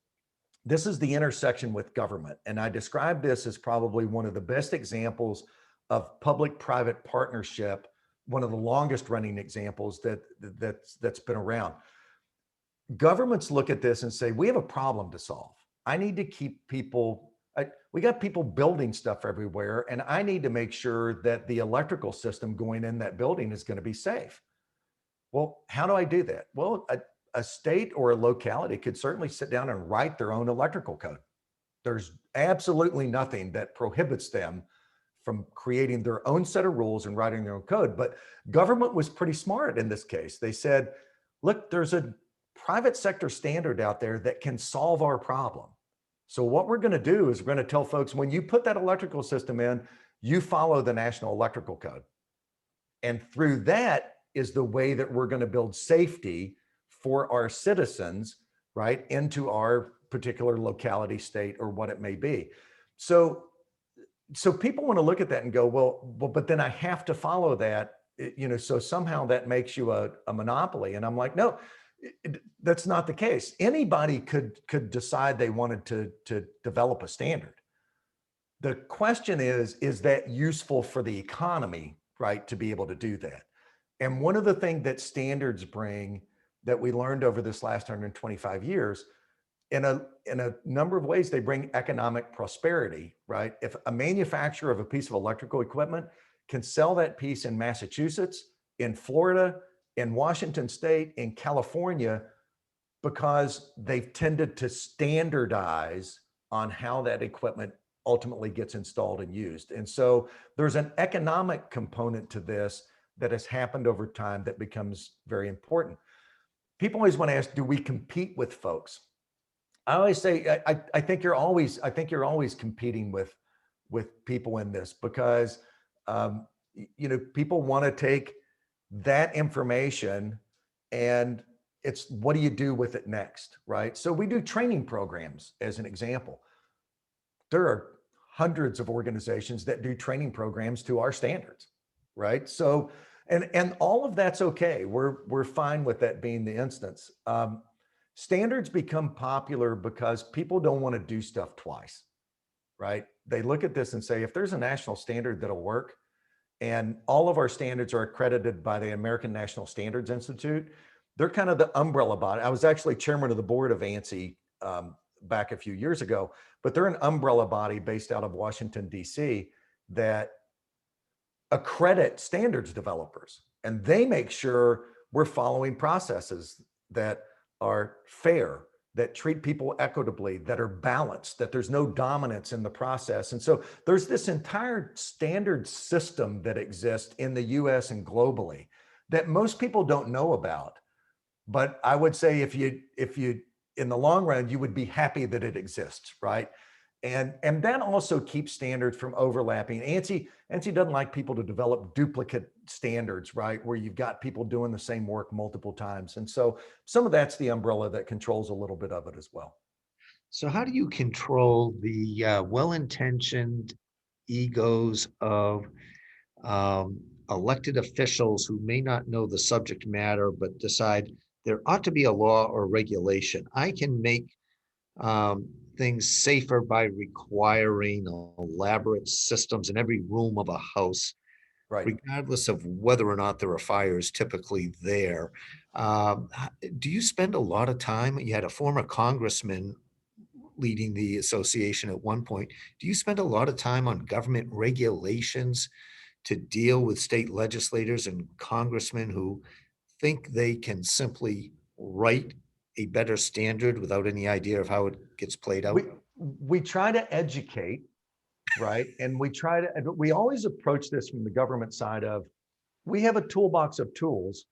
this is the intersection with government. And I describe this as probably one of the best examples of public-private partnership, one of the longest running examples that's been around. Governments look at this and say, we have a problem to solve. I need to keep people, we got people building stuff everywhere, and I need to make sure that the electrical system going in that building is going to be safe. Well, how do I do that? Well, a state or a locality could certainly sit down and write their own electrical code. There's absolutely nothing that prohibits them from creating their own set of rules and writing their own code. But government was pretty smart in this case. They said, look, there's a private sector standard out there that can solve our problem. So what we're going to do is we're going to tell folks, when you put that electrical system in, you follow the National Electrical Code. And through that is the way that we're going to build safety for our citizens, right, into our particular locality, state, or what it may be. So people want to look at that and go, well, but then I have to follow that, so somehow that makes you a monopoly. And I'm like, no, that's not the case. Anybody could decide they wanted to develop a standard. The question is that useful for the economy, right, to be able to do that? And one of the things that standards bring, that we learned over this last 125 years, in a number of ways, they bring economic prosperity, right? If a manufacturer of a piece of electrical equipment can sell that piece in Massachusetts, in Florida, in Washington State, in California, because they've tended to standardize on how that equipment ultimately gets installed and used. And so there's an economic component to this that has happened over time that becomes very important. People always want to ask, do we compete with folks? I always say, I think you're always competing with people in this, because people want to take that information, and it's, what do you do with it next, right? So we do training programs as an example. There are hundreds of organizations that do training programs to our standards, right? So and all of that's okay. We're fine with that being the instance. Standards become popular because people don't want to do stuff twice, right? They look at this and say, if there's a national standard that'll work, and all of our standards are accredited by the American National Standards Institute, they're kind of the umbrella body. I was actually chairman of the board of ANSI back a few years ago, but they're an umbrella body based out of Washington, D.C. that accredit standards developers, and they make sure we're following processes that are fair, that treat people equitably, that are balanced, that there's no dominance in the process. And so there's this entire standard system that exists in the US and globally that most people don't know about. But I would say if you, in the long run, you would be happy that it exists, right? And that also keeps standards from overlapping. ANSI doesn't like people to develop duplicate standards, right? Where you've got people doing the same work multiple times. And so some of that's the umbrella that controls a little bit of it as well. So how do you control the well-intentioned egos of elected officials who may not know the subject matter, but decide there ought to be a law or regulation? I can make things safer by requiring elaborate systems in every room of a house, Right. regardless of whether or not there are fires typically there. Do you spend a lot of time? You had a former congressman leading the association at one point. Do you spend a lot of time on government regulations to deal with state legislators and congressmen who think they can simply write a better standard without any idea of how it gets played out? We try to educate, right? And we always approach this from the government side of, we have a toolbox of tools.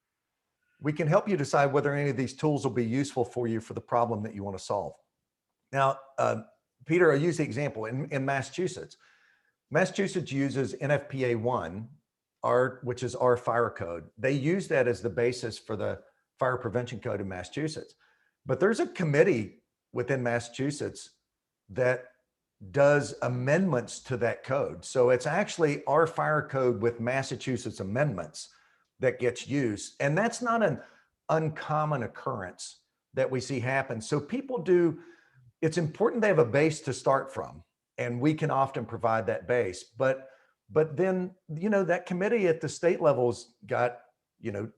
We can help you decide whether any of these tools will be useful for you for the problem that you want to solve. Now, Peter, I use the example in Massachusetts. Massachusetts uses NFPA 1, which is our fire code. They use that as the basis for the fire prevention code in Massachusetts. But there's a committee within Massachusetts that does amendments to that code. So it's actually our fire code with Massachusetts amendments that gets used. And that's not an uncommon occurrence that we see happen. So people do, it's important they have a base to start from, and we can often provide that base. But then, that committee at the state level's got,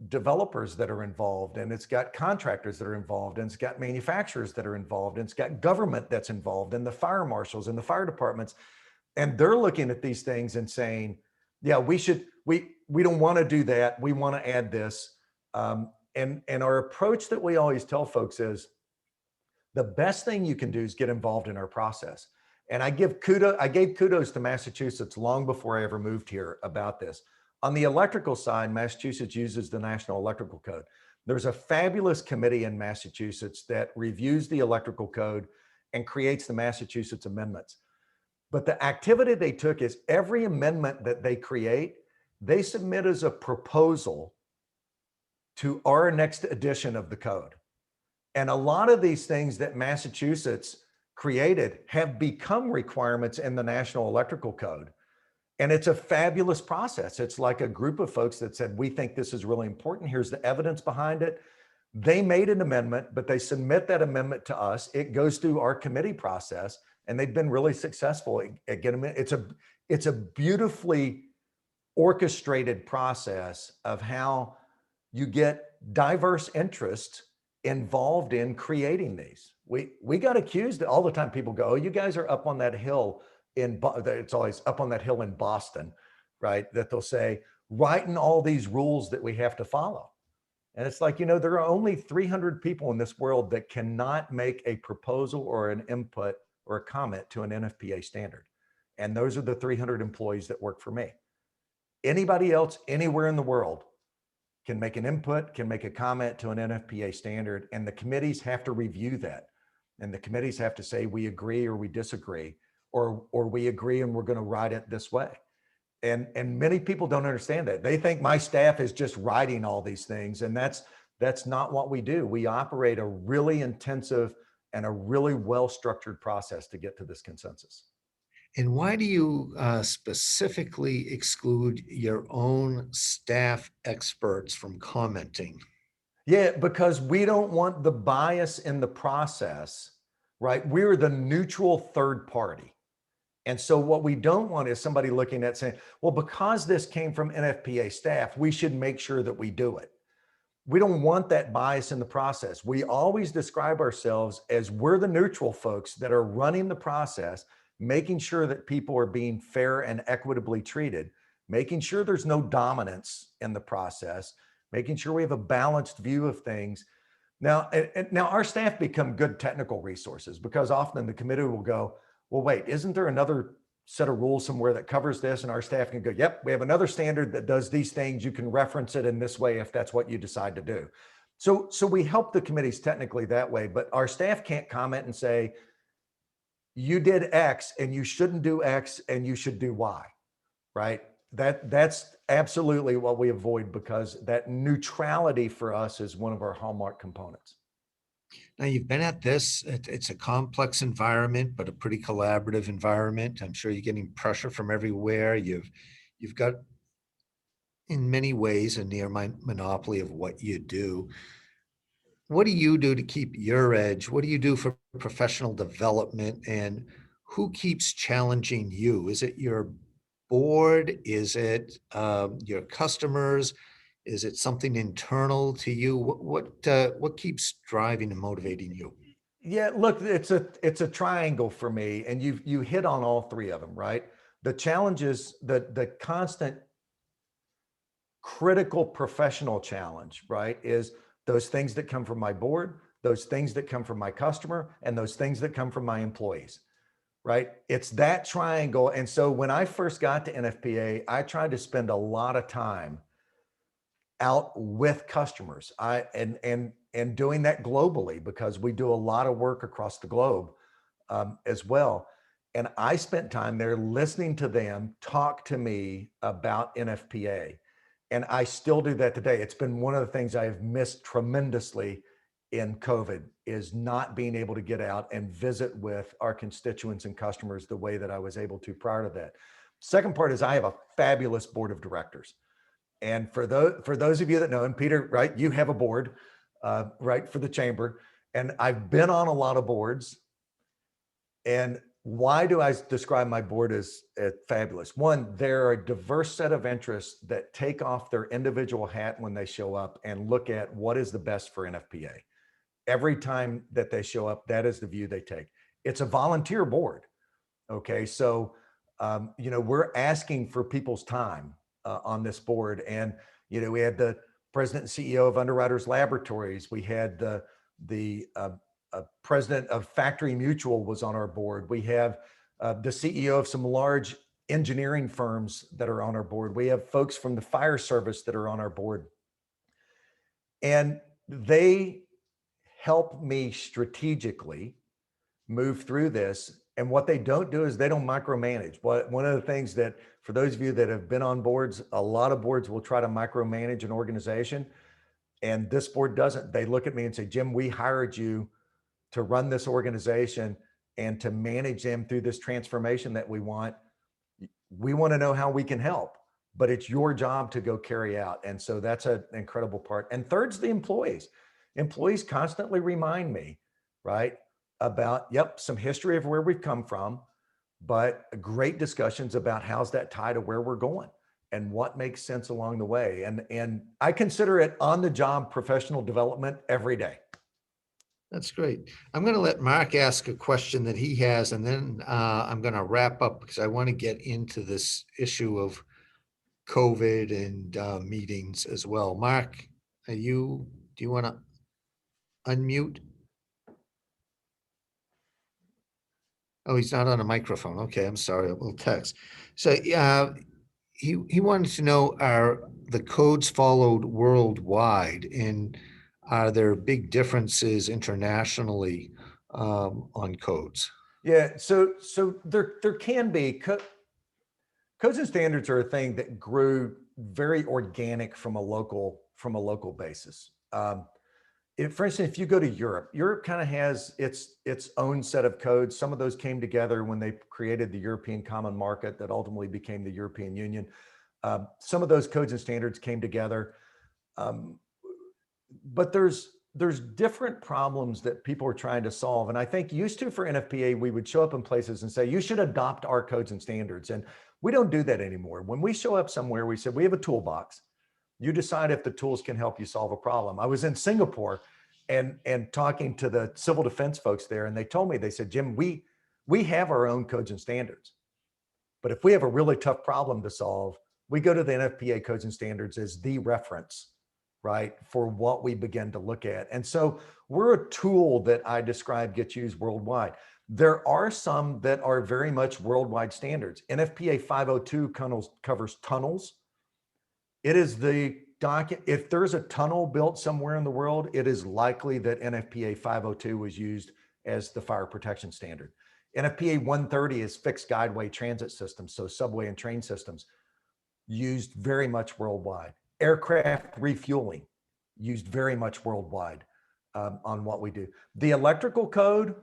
developers that are involved, and it's got contractors that are involved, and it's got manufacturers that are involved, and it's got government that's involved, and the fire marshals and the fire departments. And they're looking at these things and saying, yeah, we don't want to do that. We want to add this. And our approach that we always tell folks is, the best thing you can do is get involved in our process. And I gave kudos to Massachusetts long before I ever moved here about this. On the electrical side, Massachusetts uses the National Electrical Code. There's a fabulous committee in Massachusetts that reviews the electrical code and creates the Massachusetts amendments. But the activity they took is every amendment that they create, they submit as a proposal to our next edition of the code. And a lot of these things that Massachusetts created have become requirements in the National Electrical Code. And it's a fabulous process. It's like a group of folks that said, we think this is really important. Here's the evidence behind it. They made an amendment, but they submit that amendment to us. It goes through our committee process, and they've been really successful at getting it. It's a beautifully orchestrated process of how you get diverse interests involved in creating these. We got accused all the time. People go, oh, you guys are up on that hill it's always up on that hill in Boston, right? That they'll say, writing all these rules that we have to follow. And it's like, there are only 300 people in this world that cannot make a proposal or an input or a comment to an NFPA standard. And those are the 300 employees that work for me. Anybody else anywhere in the world can make an input, can make a comment to an NFPA standard, and the committees have to review that. And the committees have to say, we agree or we disagree, or we agree and we're going to write it this way. And many people don't understand that. They think my staff is just writing all these things, and that's not what we do. We operate a really intensive and a really well-structured process to get to this consensus. And why do you specifically exclude your own staff experts from commenting? Yeah, because we don't want the bias in the process, right? We're the neutral third party. And so what we don't want is somebody looking at saying, well, because this came from NFPA staff, we should make sure that we do it. We don't want that bias in the process. We always describe ourselves as we're the neutral folks that are running the process, making sure that people are being fair and equitably treated. making sure there's no dominance in the process, making sure we have a balanced view of things. Now, now our staff become good technical resources, because often the committee will go, well, wait, isn't there another set of rules somewhere that covers this? And our staff can go, yep, we have another standard that does these things. You can reference it in this way if that's what you decide to do. So we help the committees technically that way, but our staff can't comment and say, you did X and you shouldn't do X and you should do Y, right? That's absolutely what we avoid, because that neutrality for us is one of our hallmark components. Now, you've been at this, it's a complex environment, but a pretty collaborative environment. I'm sure you're getting pressure from everywhere. You've got, in many ways, a near monopoly of what you do. What do you do to keep your edge? What do you do for professional development? And who keeps challenging you? Is it your board? Is it your customers? Is it something internal to you? What keeps driving and motivating you? Yeah, look, it's a triangle for me, and you hit on all three of them, right? The challenges, the constant critical professional challenge, right, is those things that come from my board, those things that come from my customer, and those things that come from my employees, right? It's that triangle. And so when I first got to NFPA, I tried to spend a lot of time out with customers. And doing that globally, because we do a lot of work across the globe as well. And I spent time there listening to them talk to me about NFPA. And I still do that today. It's been one of the things I have missed tremendously in COVID, is not being able to get out and visit with our constituents and customers the way that I was able to prior to that. Second part is I have a fabulous board of directors. And for those of you that know, and Peter, right, you have a board, right, for the chamber. And I've been on a lot of boards. And why do I describe my board as fabulous? One, they're a diverse set of interests that take off their individual hat when they show up and look at what is the best for NFPA. Every time that they show up, that is the view they take. It's a volunteer board. Okay, so we're asking for people's time on this board. And we had the president and CEO of Underwriters Laboratories. We had the president of Factory Mutual was on our board. We have the CEO of some large engineering firms that are on our board. We have folks from the fire service that are on our board. And they help me strategically move through this. And what they don't do is they don't micromanage. But one of the things that, for those of you that have been on boards, a lot of boards will try to micromanage an organization. And this board doesn't. They look at me and say, Jim, we hired you to run this organization and to manage them through this transformation that we want. We want to know how we can help, but it's your job to go carry out. And so that's an incredible part. And third's the employees. Employees constantly remind me, right, about, yep, some history of where we've come from, but great discussions about how's that tie to where we're going and what makes sense along the way. And I consider it on the job professional development every day. That's great. I'm going to let Mark ask a question that he has, and then I'm going to wrap up, because I want to get into this issue of COVID and meetings as well. Mark, do you want to unmute? Oh, he's not on a microphone. Okay, I'm sorry. We'll text. So he wanted to know, are the codes followed worldwide, and are there big differences internationally on codes? Yeah, so there can be. Codes and standards are a thing that grew very organic from a local basis. For instance, if you go to Europe kind of has its own set of codes. Some of those came together when they created the European Common Market that ultimately became the European Union. Some of those codes and standards came together, but there's different problems that people are trying to solve. And I think used to, for NFPA, we would show up in places and say, you should adopt our codes and standards. And we don't do that anymore. When we show up somewhere, we said, we have a toolbox. You decide if the tools can help you solve a problem. I was in Singapore and talking to the civil defense folks there, and they told me, they said, Jim, we have our own codes and standards. But if we have a really tough problem to solve, we go to the NFPA codes and standards as the reference, right, for what we begin to look at. And so we're a tool that I describe gets used worldwide. There are some that are very much worldwide standards. NFPA 502 covers tunnels. It is the if there's a tunnel built somewhere in the world, it is likely that NFPA 502 was used as the fire protection standard. NFPA 130 is fixed guideway transit systems, so subway and train systems, used very much worldwide. Aircraft refueling, used very much worldwide on what we do. The electrical code,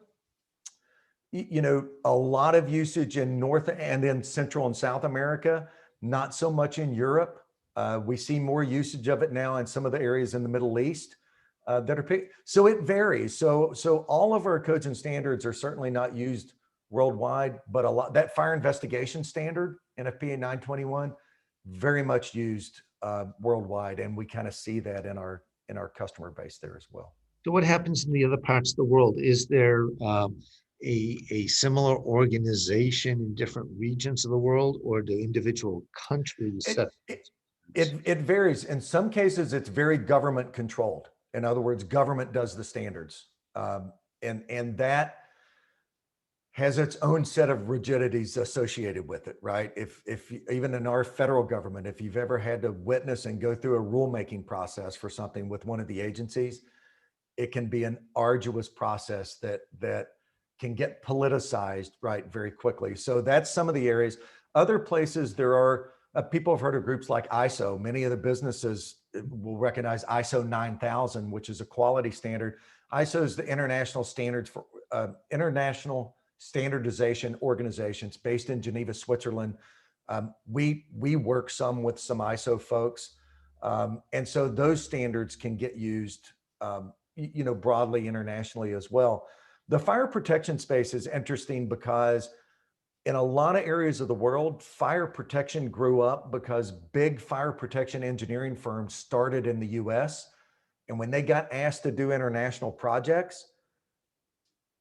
you know, a lot of usage in North and in Central and South America, not so much in Europe. We see more usage of it now in some of the areas in the Middle East that are, so it varies. So all of our codes and standards are certainly not used worldwide, but a lot, that fire investigation standard, NFPA 921, very much used worldwide. And we kind of see that in our customer base there as well. So what happens in the other parts of the world? Is there a similar organization in different regions of the world, or do individual countries set? It varies. In some cases, it's very government controlled. In other words, government does the standards. And that has its own set of rigidities associated with it, right? If even in our federal government, if you've ever had to witness and go through a rulemaking process for something with one of the agencies, it can be an arduous process that can get politicized, right, very quickly. So that's some of the areas. Other places there are, people have heard of groups like ISO. Many of the businesses will recognize ISO 9000, which is a quality standard. ISO is the international standards for international standardization organizations based in Geneva, Switzerland. We work some with some ISO folks. And so those standards can get used you know, broadly internationally as well. The fire protection space is interesting because in a lot of areas of the world, fire protection grew up because big fire protection engineering firms started in the US. And when they got asked to do international projects,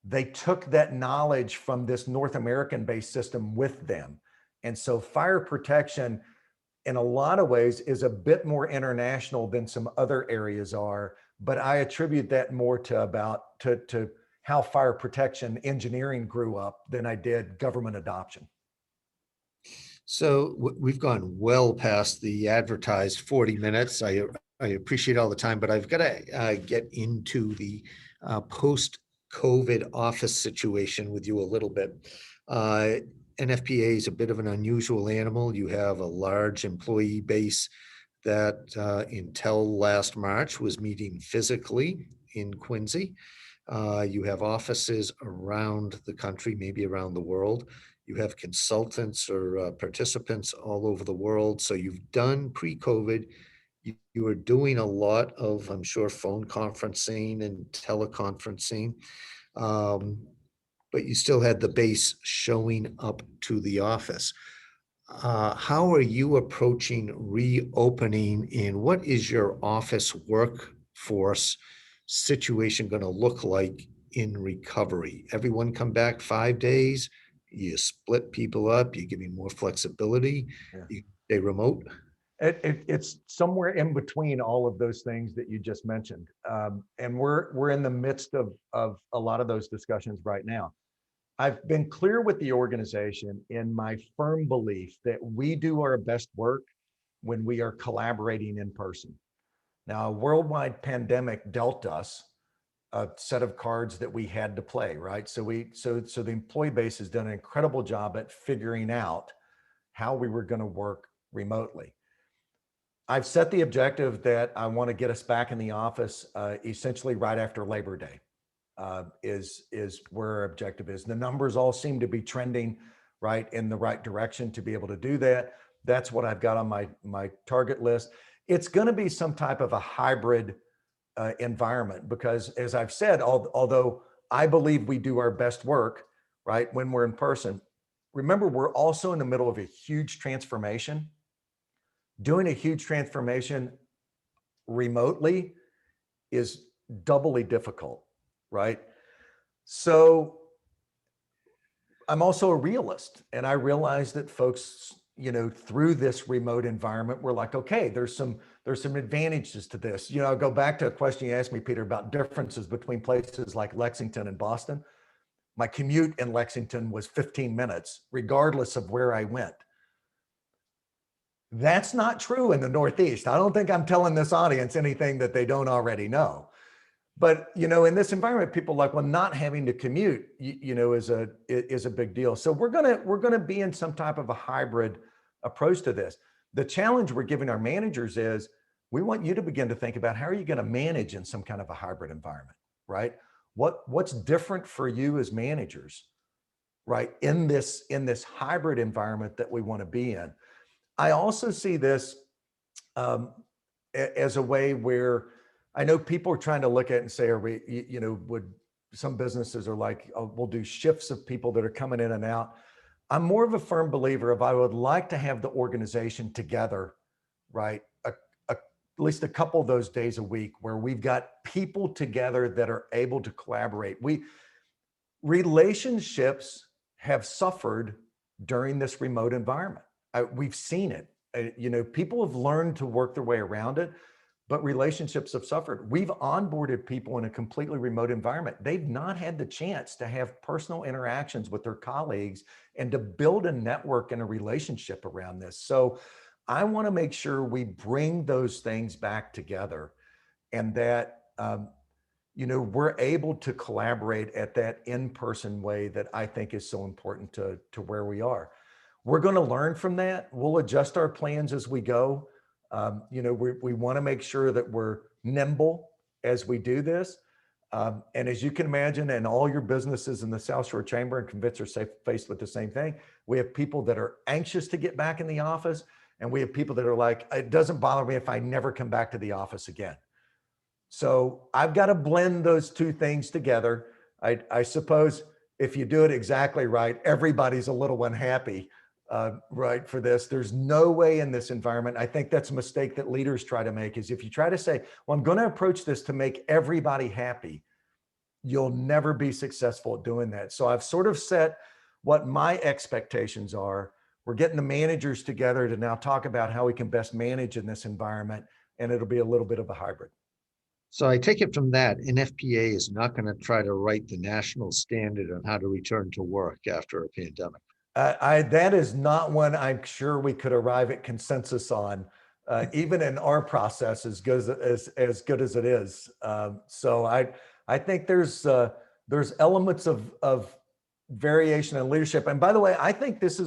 they took that knowledge from this North American based system with them. And so fire protection in a lot of ways is a bit more international than some other areas are, but I attribute that more to how fire protection engineering grew up than I did government adoption. So we've gone well past the advertised 40 minutes. I appreciate all the time, but I've got to get into the post-COVID office situation with you a little bit. NFPA is a bit of an unusual animal. You have a large employee base that until last March was meeting physically in Quincy. You have offices around the country, maybe around the world. You have consultants or participants all over the world. So you've done pre-COVID. You are doing a lot of, I'm sure, phone conferencing and teleconferencing. But you still had the base showing up to the office. How are you approaching reopening, and what is your office workforce situation going to look like in recovery? Everyone come back 5 days? You split people up? You giving more flexibility? Yeah. You stay remote? It's somewhere in between all of those things that you just mentioned. And we're in the midst of a lot of those discussions right now. I've been clear with the organization in my firm belief that we do our best work when we are collaborating in person. Now, a worldwide pandemic dealt us a set of cards that we had to play, right? So the employee base has done an incredible job at figuring out how we were going to work remotely. I've set the objective that I want to get us back in the office essentially right after Labor Day. Is where our objective is. The numbers all seem to be trending right in the right direction to be able to do that. That's what I've got on my target list. It's going to be some type of a hybrid environment because, as I've said, although I believe we do our best work right when we're in person, remember we're also in the middle of a huge transformation. Doing a huge transformation remotely is doubly difficult. Right. So I'm also a realist, and I realize that folks through this remote environment, we're like, okay, there's some advantages to this. I'll go back to a question you asked me, Peter, about differences between places like Lexington and Boston. My commute in Lexington was 15 minutes, regardless of where I went. That's not true in the Northeast. I don't think I'm telling this audience anything that they don't already know. But in this environment, people are like, well, not having to commute, is a big deal. So we're gonna be in some type of a hybrid approach to this. The challenge we're giving our managers is we want you to begin to think about how are you going to manage in some kind of a hybrid environment, right? What's different for you as managers, right? In this hybrid environment that we want to be in. I also see this as a way where I know people are trying to look at it and say, are we, would some businesses are like, oh, we'll do shifts of people that are coming in and out. I'm more of a firm believer of I would like to have the organization together, right? At least a couple of those days a week where we've got people together that are able to collaborate. Relationships have suffered during this remote environment. We've seen it. People have learned to work their way around it, but relationships have suffered. We've onboarded people in a completely remote environment. They've not had the chance to have personal interactions with their colleagues and to build a network and a relationship around this. So I want to make sure we bring those things back together and that, we're able to collaborate at that in-person way that I think is so important to where we are. We're going to learn from that. We'll adjust our plans as we go. We want to make sure that we're nimble as we do this. And as you can imagine, and all your businesses in the South Shore Chamber and Convince are faced with the same thing. We have people that are anxious to get back in the office, and we have people that are like, it doesn't bother me if I never come back to the office again. So I've got to blend those two things together. I suppose if you do it exactly right, everybody's a little unhappy. Right, for this. There's no way in this environment. I think that's a mistake that leaders try to make is if you try to say, well, I'm going to approach this to make everybody happy, you'll never be successful at doing that. So I've sort of set what my expectations are. We're getting the managers together to now talk about how we can best manage in this environment, and it'll be a little bit of a hybrid. So I take it from that, NFPA is not going to try to write the national standard on how to return to work after a pandemic. That is not one I'm sure we could arrive at consensus on, even in our process as good as it is. So I think there's elements of variation in leadership. And by the way, I think this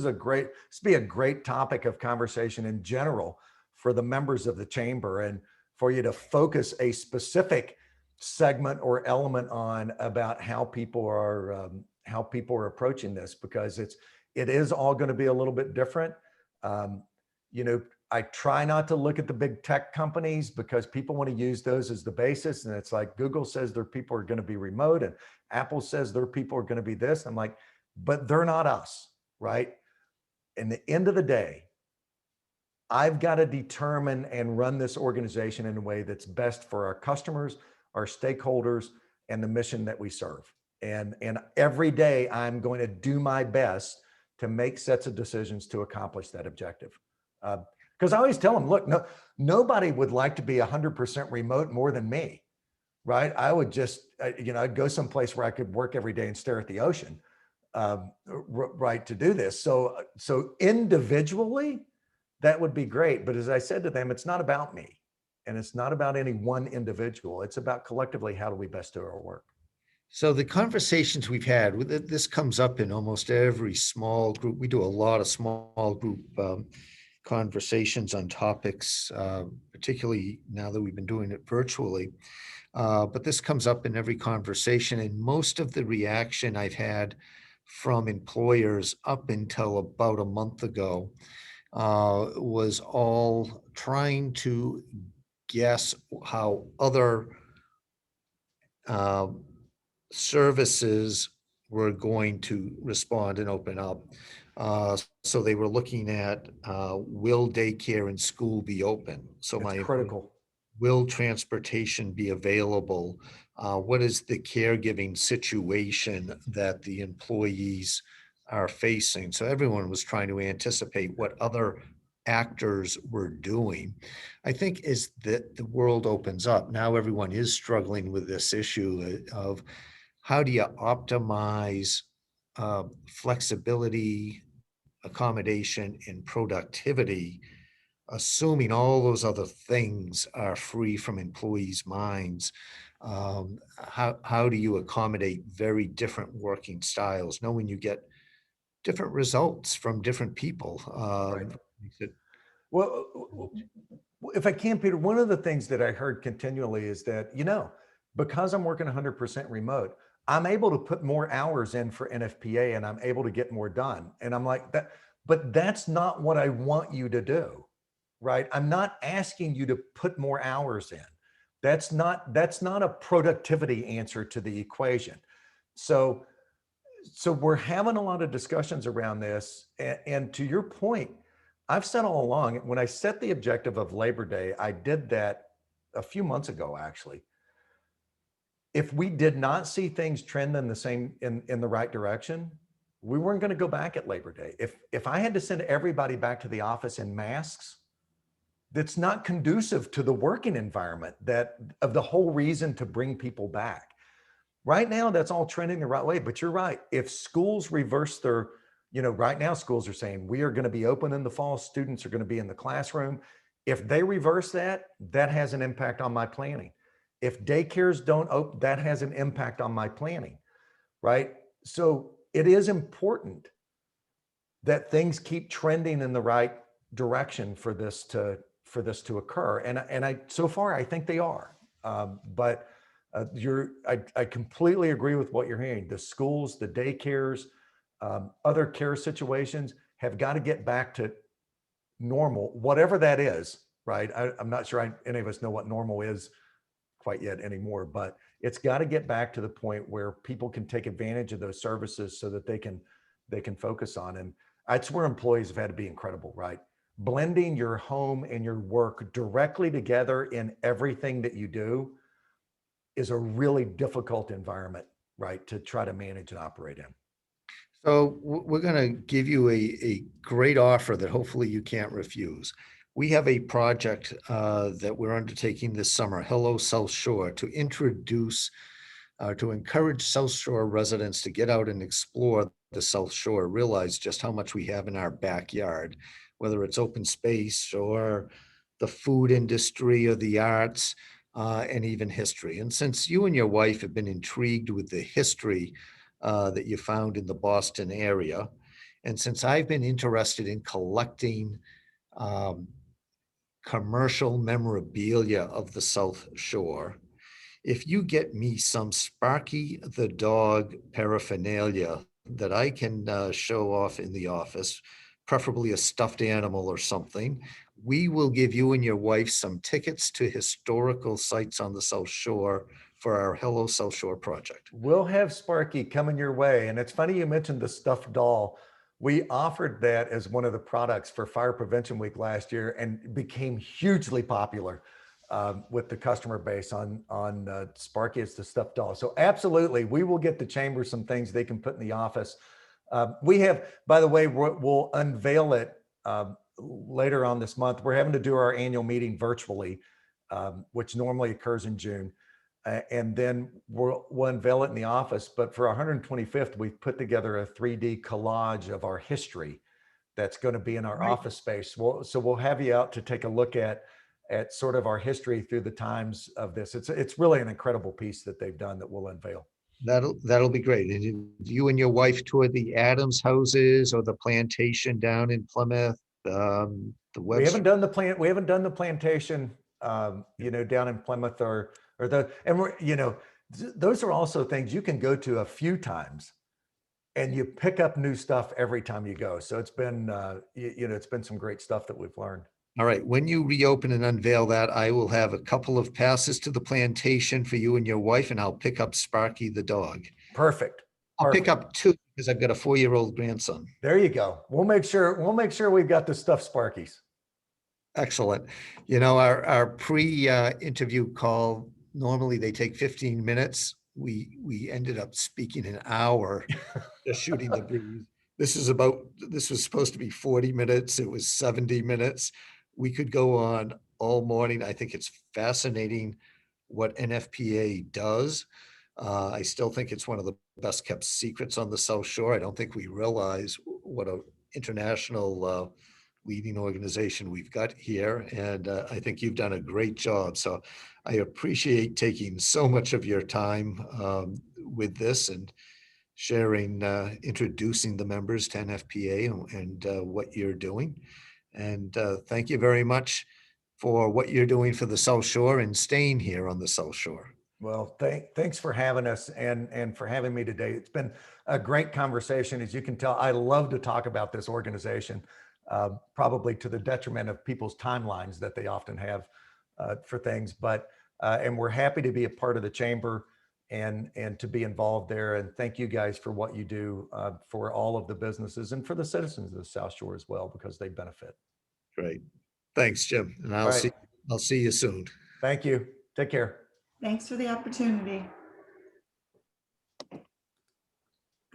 be a great topic of conversation in general for the members of the chamber and for you to focus a specific segment or element on about how people are approaching this, because it is all going to be a little bit different. I try not to look at the big tech companies because people want to use those as the basis. And it's like Google says their people are going to be remote and Apple says their people are going to be this. I'm like, but they're not us, right? In the end of the day, I've got to determine and run this organization in a way that's best for our customers, our stakeholders, and the mission that we serve. And every day I'm going to do my best to make sets of decisions to accomplish that objective. Because I always tell them, look, nobody would like to be 100% remote more than me, right? I would just, I'd go someplace where I could work every day and stare at the ocean, right, to do this. So individually, that would be great. But as I said to them, it's not about me and it's not about any one individual. It's about collectively, how do we best do our work? So the conversations we've had, this comes up in almost every small group. We do a lot of small group conversations on topics, particularly now that we've been doing it virtually. But this comes up in every conversation, and most of the reaction I've had from employers up until about a month ago was all trying to guess how other services were going to respond and open up. So they were looking at will daycare and school be open? So It's critical. Will transportation be available? What is the caregiving situation that the employees are facing. So everyone was trying to anticipate what other actors were doing. I think as the world opens up, now everyone is struggling with this issue of how do you optimize flexibility, accommodation, and productivity, assuming all those other things are free from employees' minds. How do you accommodate very different working styles, knowing you get different results from different people? Right. Makes it Well, if I can, Peter, one of the things that I heard continually is that, because I'm working 100% remote, I'm able to put more hours in for NFPA and I'm able to get more done. And I'm like, but that's not what I want you to do, right? I'm not asking you to put more hours in. That's not a productivity answer to the equation. So, so we're having a lot of discussions around this. And to your point, I've said all along, when I set the objective of Labor Day, I did that a few months ago, actually. If we did not see things trend in the right direction, we weren't going to go back at Labor Day. If I had to send everybody back to the office in masks, that's not conducive to the working environment that of the whole reason to bring people back. Right now, that's all trending the right way. But you're right. If schools reverse their, right now schools are saying we are going to be open in the fall, students are going to be in the classroom. If they reverse that, that has an impact on my planning. If daycares don't open, that has an impact on my planning, right? So it is important that things keep trending in the right direction for this to occur. And I so far I think they are. But I completely agree with what you're hearing. The schools, the daycares, other care situations have got to get back to normal, whatever that is, right? I'm not sure any of us know what normal is quite yet anymore, but it's got to get back to the point where people can take advantage of those services so that they can focus on. And that's where employees have had to be incredible, right? Blending your home and your work directly together in everything that you do is a really difficult environment, right, to try to manage and operate in. So we're going to give you a great offer that hopefully you can't refuse. We have a project that we're undertaking this summer, Hello South Shore, to encourage South Shore residents to get out and explore the South Shore, realize just how much we have in our backyard, whether it's open space or the food industry or the arts, and even history. And since you and your wife have been intrigued with the history that you found in the Boston area, and since I've been interested in collecting um, commercial memorabilia of the South Shore, if you get me some Sparky the dog paraphernalia that I can show off in the office, preferably a stuffed animal or something, we will give you and your wife some tickets to historical sites on the South Shore for our Hello South Shore project. We'll have Sparky coming your way. And it's funny you mentioned the stuffed doll. We offered that as one of the products for Fire Prevention Week last year and became hugely popular with the customer base on Sparky as the stuffed doll. So absolutely, we will get the chamber some things they can put in the office. We have, by the way, we'll unveil it later on this month. We're having to do our annual meeting virtually, which normally occurs in June. And then we'll unveil it in the office. But for our 125th, we've put together a 3D collage of our history that's going to be in our office space. So we'll have you out to take a look at sort of our history through the times of this. It's really an incredible piece that they've done that we'll unveil. That'll be great. And you and your wife toured the Adams houses or the plantation down in Plymouth. The We haven't Webster. done the plant. We haven't done the plantation, down in Plymouth or the, and we're, those are also things you can go to a few times and you pick up new stuff every time you go. So it's been, it's been some great stuff that we've learned. All right. When you reopen and unveil that, I will have a couple of passes to the plantation for you and your wife, and I'll pick up Sparky the dog. Perfect. I'll pick up two because I've got a 4-year-old grandson. There you go. We'll make sure we've got the stuffed Sparkies. Excellent. Our pre-interview call, normally they take 15 minutes. We ended up speaking an hour, just shooting the breeze. This was supposed to be 40 minutes. It was 70 minutes. We could go on all morning. I think it's fascinating what NFPA does. I still think it's one of the best kept secrets on the South Shore. I don't think we realize what a international leading organization we've got here. And I think you've done a great job. So I appreciate taking so much of your time with this and sharing, introducing the members to NFPA and what you're doing. And thank you very much for what you're doing for the South Shore and staying here on the South Shore. Well, thanks for having us and for having me today. It's been a great conversation. As you can tell, I love to talk about this organization, probably to the detriment of people's timelines that they often have for things. But and we're happy to be a part of the chamber and to be involved there. And thank you guys for what you do for all of the businesses and for the citizens of the South Shore as well, because they benefit. Great. Thanks, Jim. And All right. I'll see you soon. Thank you. Take care. Thanks for the opportunity.